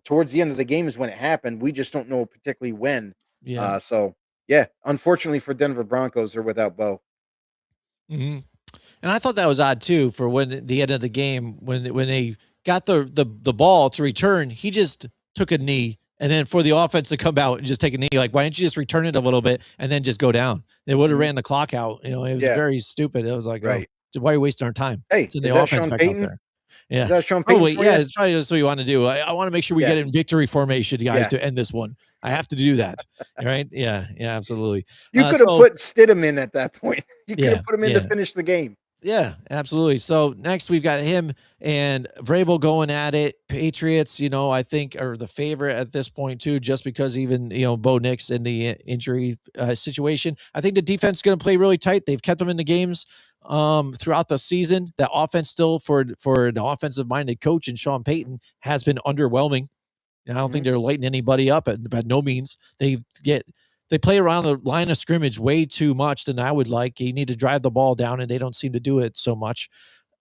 towards the end of the game is when it happened. We just don't know particularly when. Yeah. So yeah, unfortunately for Denver Broncos, they're without Bo. Mhm. And I thought that was odd too for when the end of the game when they got the ball to return, he just took a knee and then for the offense to come out and just take a knee, like, why didn't you just return it a little bit and then just go down? They would have Mhm. ran the clock out. You know, it was Yeah, very stupid. It was like, oh, right. why are you wasting our time? Hey, Send is the that offense Sean back out Payton? there. Is Yeah. that Sean Payton Probably, for yeah, you? it's probably just what you want to do. I want to make sure we Yeah, get in victory formation, guys, yeah. to end this one. I have to do that. Right? Yeah, yeah, absolutely. You could have So put Stidham in at that point. You could yeah, have put him in to yeah. finish the game. Yeah, absolutely. So next we've got him and Vrabel going at it. Patriots, I think are the favorite at this point too, just because even Bo Nix in the injury situation. I think the defense is going to play really tight. They've kept them in the games throughout the season. That offense still for an offensive minded coach and Sean Payton has been underwhelming. And I don't think Mhm. they're lighting anybody up by no means. They play around the line of scrimmage way too much than I would like. You need to drive the ball down, and they don't seem to do it so much.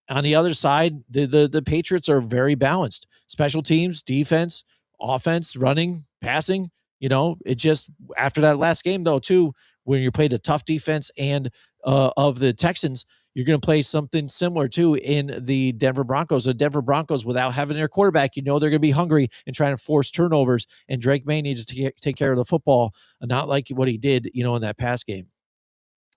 On the other side, the Patriots are very balanced. Special teams, defense, offense, running, passing. It just after that last game though, too, when you played a tough defense and of the Texans, you're going to play something similar too in the Denver Broncos. The Denver Broncos, without having their quarterback, they're going to be hungry and trying to force turnovers. And Drake May needs to take care of the football, not like what he did, in that pass game.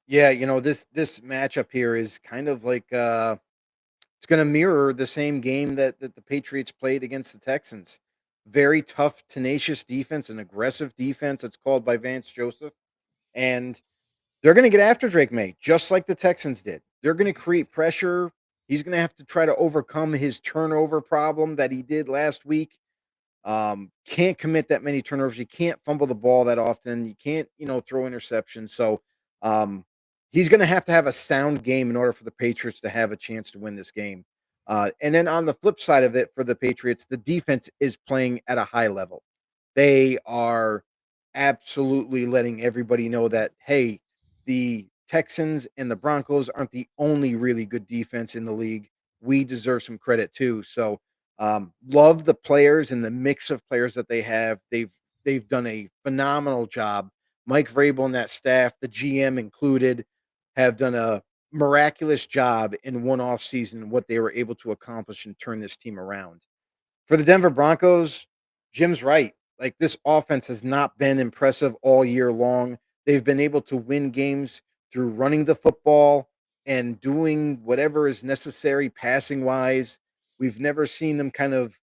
Yeah, this matchup here is kind of like it's going to mirror the same game that the Patriots played against the Texans. Very tough, tenacious defense, an aggressive defense. It's called by Vance Joseph, and they're going to get after Drake May just like the Texans did. They're going to create pressure. He's going to have to try to overcome his turnover problem that he did last week. Can't commit that many turnovers. You can't fumble the ball that often. You can't, throw interceptions. So um, he's going to have a sound game in order for the Patriots to have a chance to win this game. And then on the flip side of it, for the Patriots, the defense is playing at a high level. They are absolutely letting everybody know that, hey, the Texans and the Broncos aren't the only really good defense in the league. We deserve some credit too. So love the players and the mix of players that they have. They've done a phenomenal job. Mike Vrabel and that staff, the GM included, have done a miraculous job in one off season what they were able to accomplish and turn this team around. For the Denver Broncos, Jim's right. Like this offense has not been impressive all year long. They've been able to win games through running the football and doing whatever is necessary passing wise. We've never seen them kind of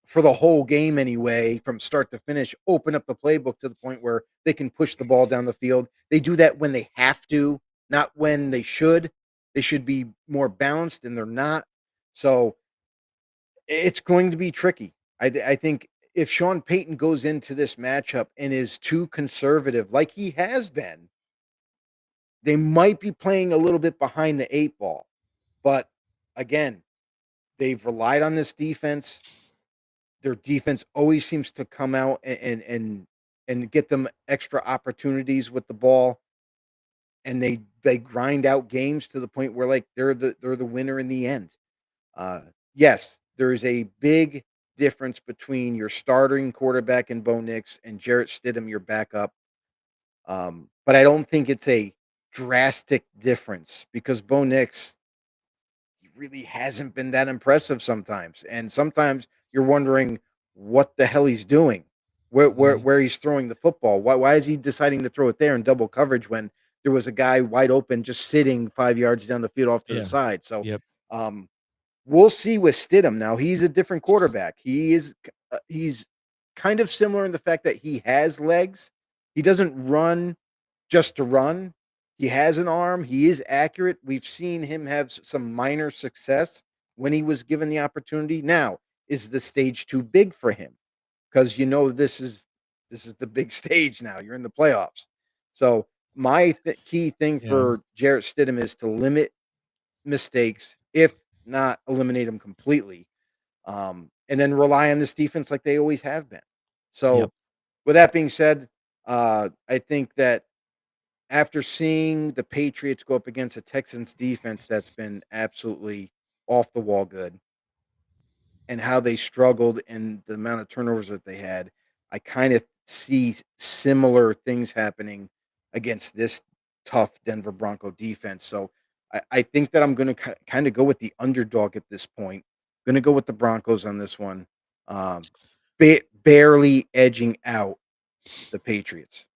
for the whole game anyway, from start to finish, open up the playbook to the point where they can push the ball down the field. They do that when they have to, not when they should. They should be more balanced and they're not. So it's going to be tricky. I think if Sean Payton goes into this matchup and is too conservative, like he has been, they might be playing a little bit behind the 8 ball. But again, they've relied on this defense. Their defense always seems to come out and get them extra opportunities with the ball, and they grind out games to the point where like they're the winner in the end. Uh, yes, there is a big difference between your starting quarterback in Bo Nix and Jarrett Stidham, your backup. But I don't think it's a drastic difference because Bo Nix really hasn't been that impressive sometimes. And sometimes you're wondering what the hell he's doing, where he's throwing the football. Why is he deciding to throw it there in double coverage when there was a guy wide open just sitting 5 yards down the field off to the Yeah. side? So Yep. we'll see with Stidham now. He's a different quarterback. He's kind of similar in the fact that he has legs. He doesn't run just to run. He has an arm. He is accurate. We've seen him have some minor success when he was given the opportunity. Now, is the stage too big for him? Because this is the big stage now. You're in the playoffs. So my key thing Yeah. for Jarrett Stidham is to limit mistakes, if not eliminate them completely, and then rely on this defense like they always have been. So, Yep. with that being said, I think that after seeing the Patriots go up against a Texans defense that's been absolutely off the wall good and how they struggled and the amount of turnovers that they had, I kind of see similar things happening against this tough Denver Bronco defense. So I think that I'm going to kind of go with the underdog at this point. Going to go with the Broncos on this one, barely edging out the Patriots.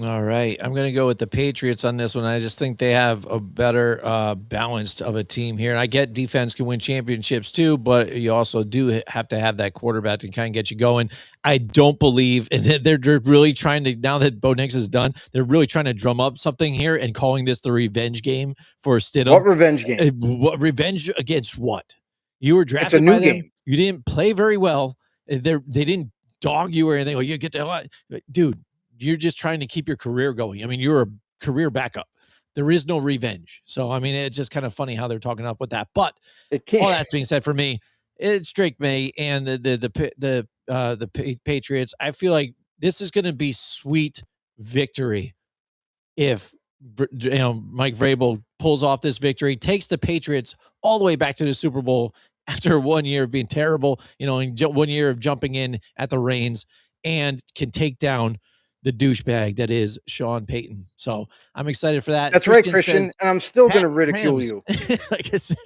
All right. I'm going to go with the Patriots on this one. I just think they have a better balanced of a team here. And I get defense can win championships too, but you also do have to have that quarterback to kind of get you going. I don't believe, and they're really trying to, now that Bo Nix is done, they're really trying to drum up something here and calling this the revenge game for Stidham. What revenge game? What revenge against what? You were It's a drafted new by them. game. You didn't play very well. They didn't dog you or anything. Well, you get the hell out. Dude, you're just trying to keep your career going. I mean, you're a career backup. There is no revenge. So, I mean, it's just kind of funny how they're talking up with that. But It can't. all that's being said, for me, it's Drake May and the Patriots. I feel like this is going to be sweet victory if Mike Vrabel pulls off this victory, takes the Patriots all the way back to the Super Bowl after 1 year of being terrible, and 1 year of jumping in at the reins, and can take down the douchebag that is Sean Payton. So I'm excited for that. That's right, Christian. Says, and I'm still going to Pats, ridicule Rams. you. Like I said,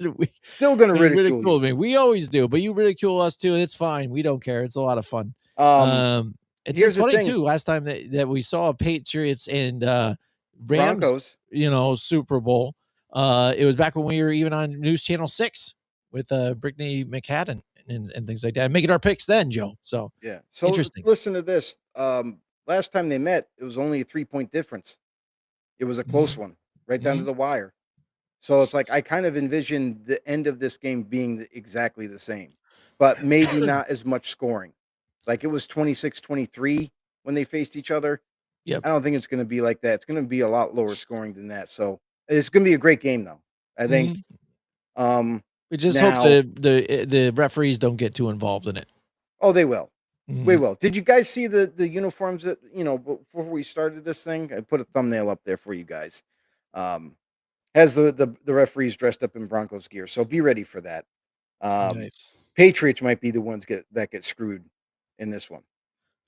Still going to you ridicule you. me. We always do, but you ridicule us too. It's fine. We don't care. It's a lot of fun. It's Here's just the funny thing. too. Last time that we saw Patriots and Rams, Broncos. Super Bowl. It was back when we were even on News Channel 6 with Brittany McHadden and things like that. Making our picks then, Joe. So Yeah. So interesting. listen to this. Last time they met, it was only a 3-point difference. It was a close one, right down to the wire. So it's like I kind of envision the end of this game being exactly the same, but maybe not as much scoring. Like it was 26-23 when they faced each other. Yep. I don't think it's going to be like that. It's going to be a lot lower scoring than that. So it's going to be a great game, though. I think. We just now, hope the referees don't get too involved in it. Oh, they will. Mhm. We will. Did you guys see the uniforms that before we started this thing? I put a thumbnail up there for you guys. Has the referees dressed up in Broncos gear, so be ready for that. Nice. Patriots might be the ones that get screwed in this one.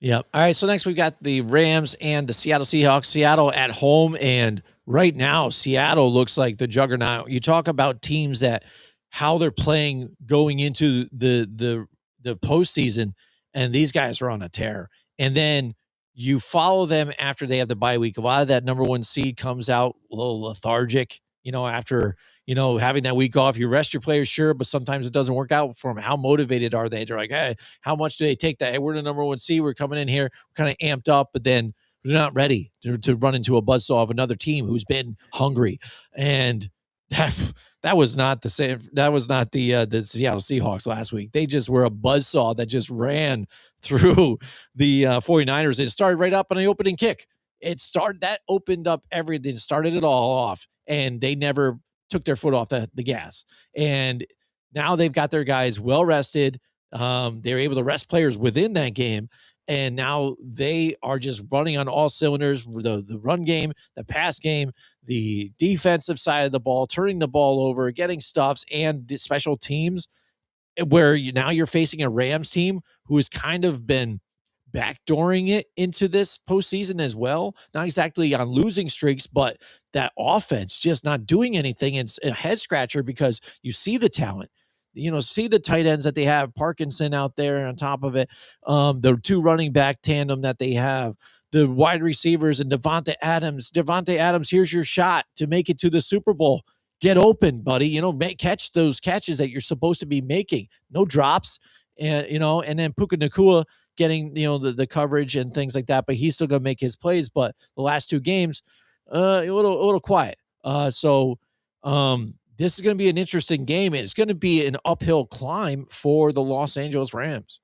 Yep. All right. So next we've got the Rams and the Seattle Seahawks. Seattle at home, and right now Seattle looks like the juggernaut. You talk about teams that how they're playing going into the postseason, and these guys are on a tear. And then you follow them after they have the bye week. A lot of that number one seed comes out a little lethargic, after having that week off. You rest your players, sure, but sometimes it doesn't work out for them. How motivated are they? They're like, hey, how much do they take that? Hey, we're the number one seed. We're coming in here, we're kind of amped up, but then they're not ready to run into a buzzsaw of another team who's been hungry. And that was not the same. That was not the Seattle Seahawks last week. They just were a buzzsaw that just ran through the 49ers. It started right up on the opening kick. That opened up everything, started it all off, and they never took their foot off the gas. And now they've got their guys well rested. They're able to rest players within that game. And now they are just running on all cylinders, the run game, the pass game, the defensive side of the ball, turning the ball over, getting stuffs, and the special teams. where now you're facing a Rams team who has kind of been backdooring it into this postseason as well. Not exactly on losing streaks, but that offense just not doing anything. It's a head scratcher because you see the talent, see the tight ends that they have, Parkinson out there on top of it, the two running back tandem that they have, the wide receivers and Devontae Adams. Devontae Adams, here's your shot to make it to the Super Bowl. Get open, buddy. Catch those catches that you're supposed to be making. No drops, and then Puka Nacua getting the coverage and things like that, but he's still gonna make his plays. But the last two games, a little quiet. So this is gonna be an interesting game, and it's gonna be an uphill climb for the Los Angeles Rams.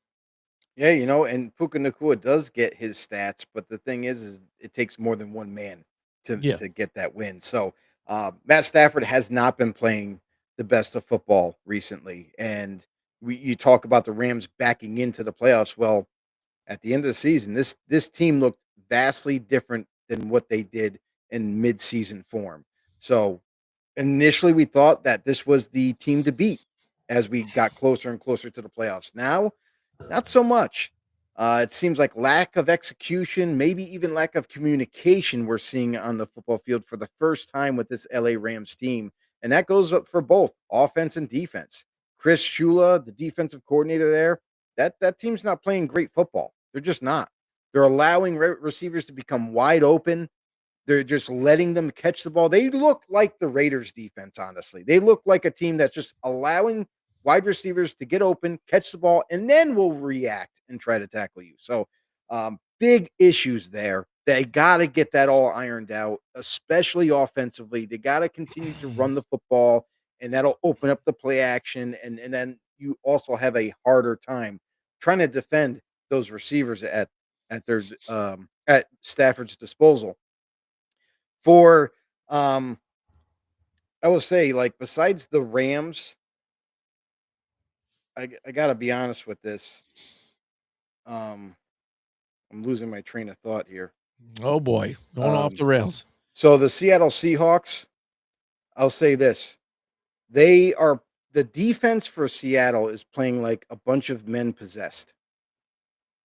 Yeah, and Puka Nacua does get his stats, but the thing is it takes more than one man to Yeah. to get that win. So Matt Stafford has not been playing the best of football recently, and you talk about the Rams backing into the playoffs. Well, at the end of the season, this team looked vastly different than what they did in midseason form. So initially, we thought that this was the team to beat as we got closer and closer to the playoffs. Now, not so much. It seems like lack of execution, maybe even lack of communication, we're seeing on the football field for the first time with this LA Rams team. And that goes up for both offense and defense. Chris Shula, the defensive coordinator there, that team's not playing great football. They're just not. They're allowing receivers to become wide open. They're just letting them catch the ball. They look like the Raiders defense, honestly. They look like a team that's just allowing wide receivers to get open, catch the ball, and then will react and try to tackle you. So big issues there. They got to get that all ironed out, especially offensively. They got to continue to run the football, and that'll open up the play action. And then you also have a harder time trying to defend those receivers at their at Stafford's disposal. For I will say, like, besides the Rams, I gotta be honest with this. I'm losing my train of thought here. Oh boy, going off the rails. So the Seattle Seahawks, I'll say this. The defense for Seattle is playing like a bunch of men possessed.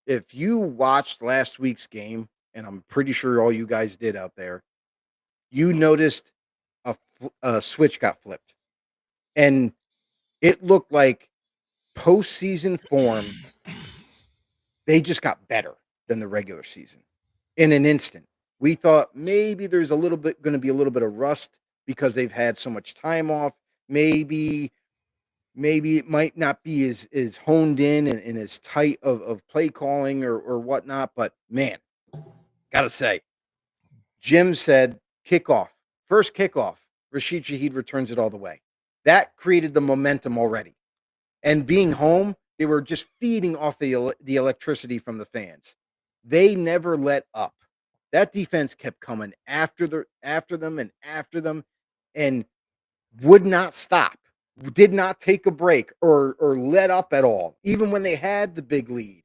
If you watched last week's game, and I'm pretty sure all you guys did out there, you noticed a switch got flipped. And it looked like postseason form, they just got better than the regular season in an instant. We thought maybe there's going to be a little bit of rust because they've had so much time off. Maybe it might not be as honed in and as tight of play calling or whatnot. But man, gotta say, Jim said kickoff, first kickoff, Rashid Shaheed returns it all the way. That created the momentum already. And being home, they were just feeding off the electricity from the fans. They never let up. That defense kept coming after them and would not stop. Did not take a break or let up at all. Even when they had the big lead,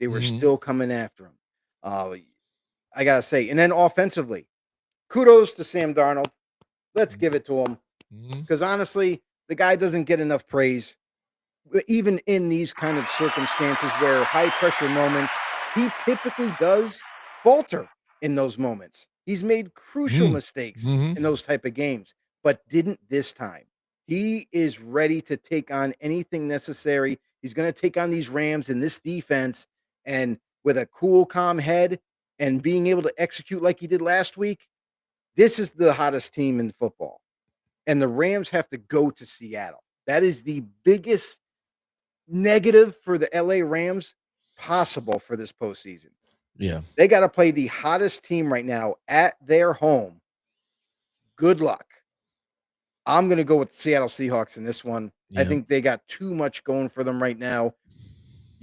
they were still coming after them. I gotta say, and then offensively, kudos to Sam Darnold. Let's give it to him because honestly, the guy doesn't get enough praise. Even in these kind of circumstances where high pressure moments, he typically does falter in those moments. He's made crucial mistakes in those type of games, but didn't this time. He is ready to take on anything necessary. He's going to take on these Rams and this defense, and with a cool, calm head and being able to execute like he did last week, this is the hottest team in football. And the Rams have to go to Seattle. That is the biggest negative for the LA Rams possible for this postseason. Yeah. They got to play the hottest team right now at their home. Good luck. I'm going to go with the Seattle Seahawks in this one. Yeah. I think they got too much going for them right now.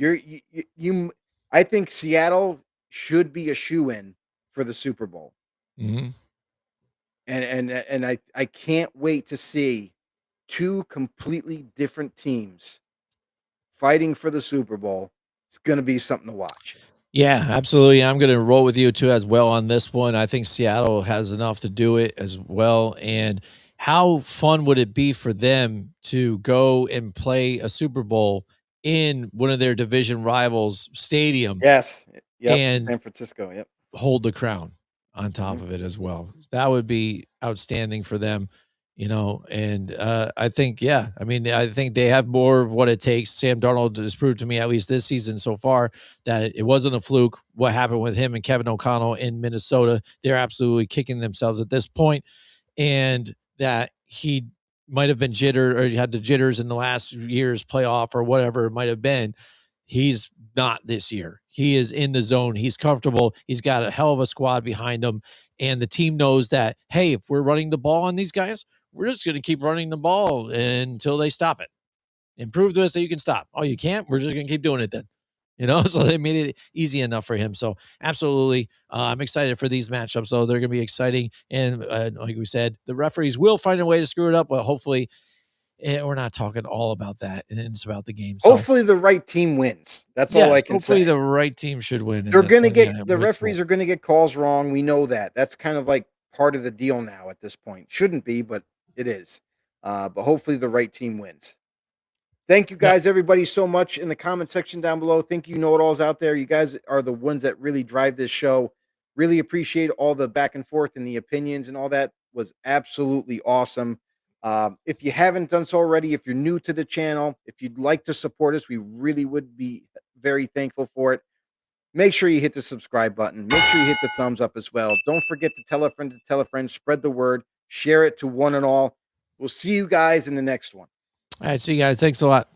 I think Seattle should be a shoe-in for the Super Bowl. And I can't wait to see two completely different teams fighting for the Super Bowl. It's going to be something to watch. Yeah, absolutely. I'm going to roll with you too as well on this one. I think Seattle has enough to do it as well. And how fun would it be for them to go and play a Super Bowl in one of their division rivals stadium Yes. Yep. and San Francisco. Yep. hold the crown on top of it as well? That would be outstanding for them, and I think, yeah, I mean, I think they have more of what it takes. Sam Darnold has proved to me, at least this season so far, that it wasn't a fluke what happened with him and Kevin O'Connell in Minnesota. They're absolutely kicking themselves at this point, and that he might have been jittered or he had the jitters in the last year's playoff or whatever it might have been. He's not this year. He is in the zone. He's comfortable. He's got a hell of a squad behind him. And the team knows that, hey, if we're running the ball on these guys, we're just going to keep running the ball until they stop it. And prove to us that you can stop. Oh, you can't? We're just going to keep doing it then. So they made it easy enough for him. So absolutely, I'm excited for these matchups. So they're going to be exciting. And like we said, the referees will find a way to screw it up. But hopefully, we're not talking all about that. And it's about the game. So Hopefully the right team wins. That's all I can hopefully say. the right team should win. They're going to get the referees are going to get calls wrong. We know that. That's kind of like part of the deal now at this point. Shouldn't be, but it is. But hopefully the right team wins. Thank you guys, everybody, so much in the comment section down below. Thank you, know-it-alls out there. You guys are the ones that really drive this show. Really appreciate all the back and forth and the opinions and all that. Was absolutely awesome. If you haven't done so already, if you're new to the channel, if you'd like to support us, we really would be very thankful for it. Make sure you hit the subscribe button. Make sure you hit the thumbs up as well. Don't forget to tell a friend, spread the word, share it to one and all. We'll see you guys in the next one. All right. See you guys. Thanks a lot.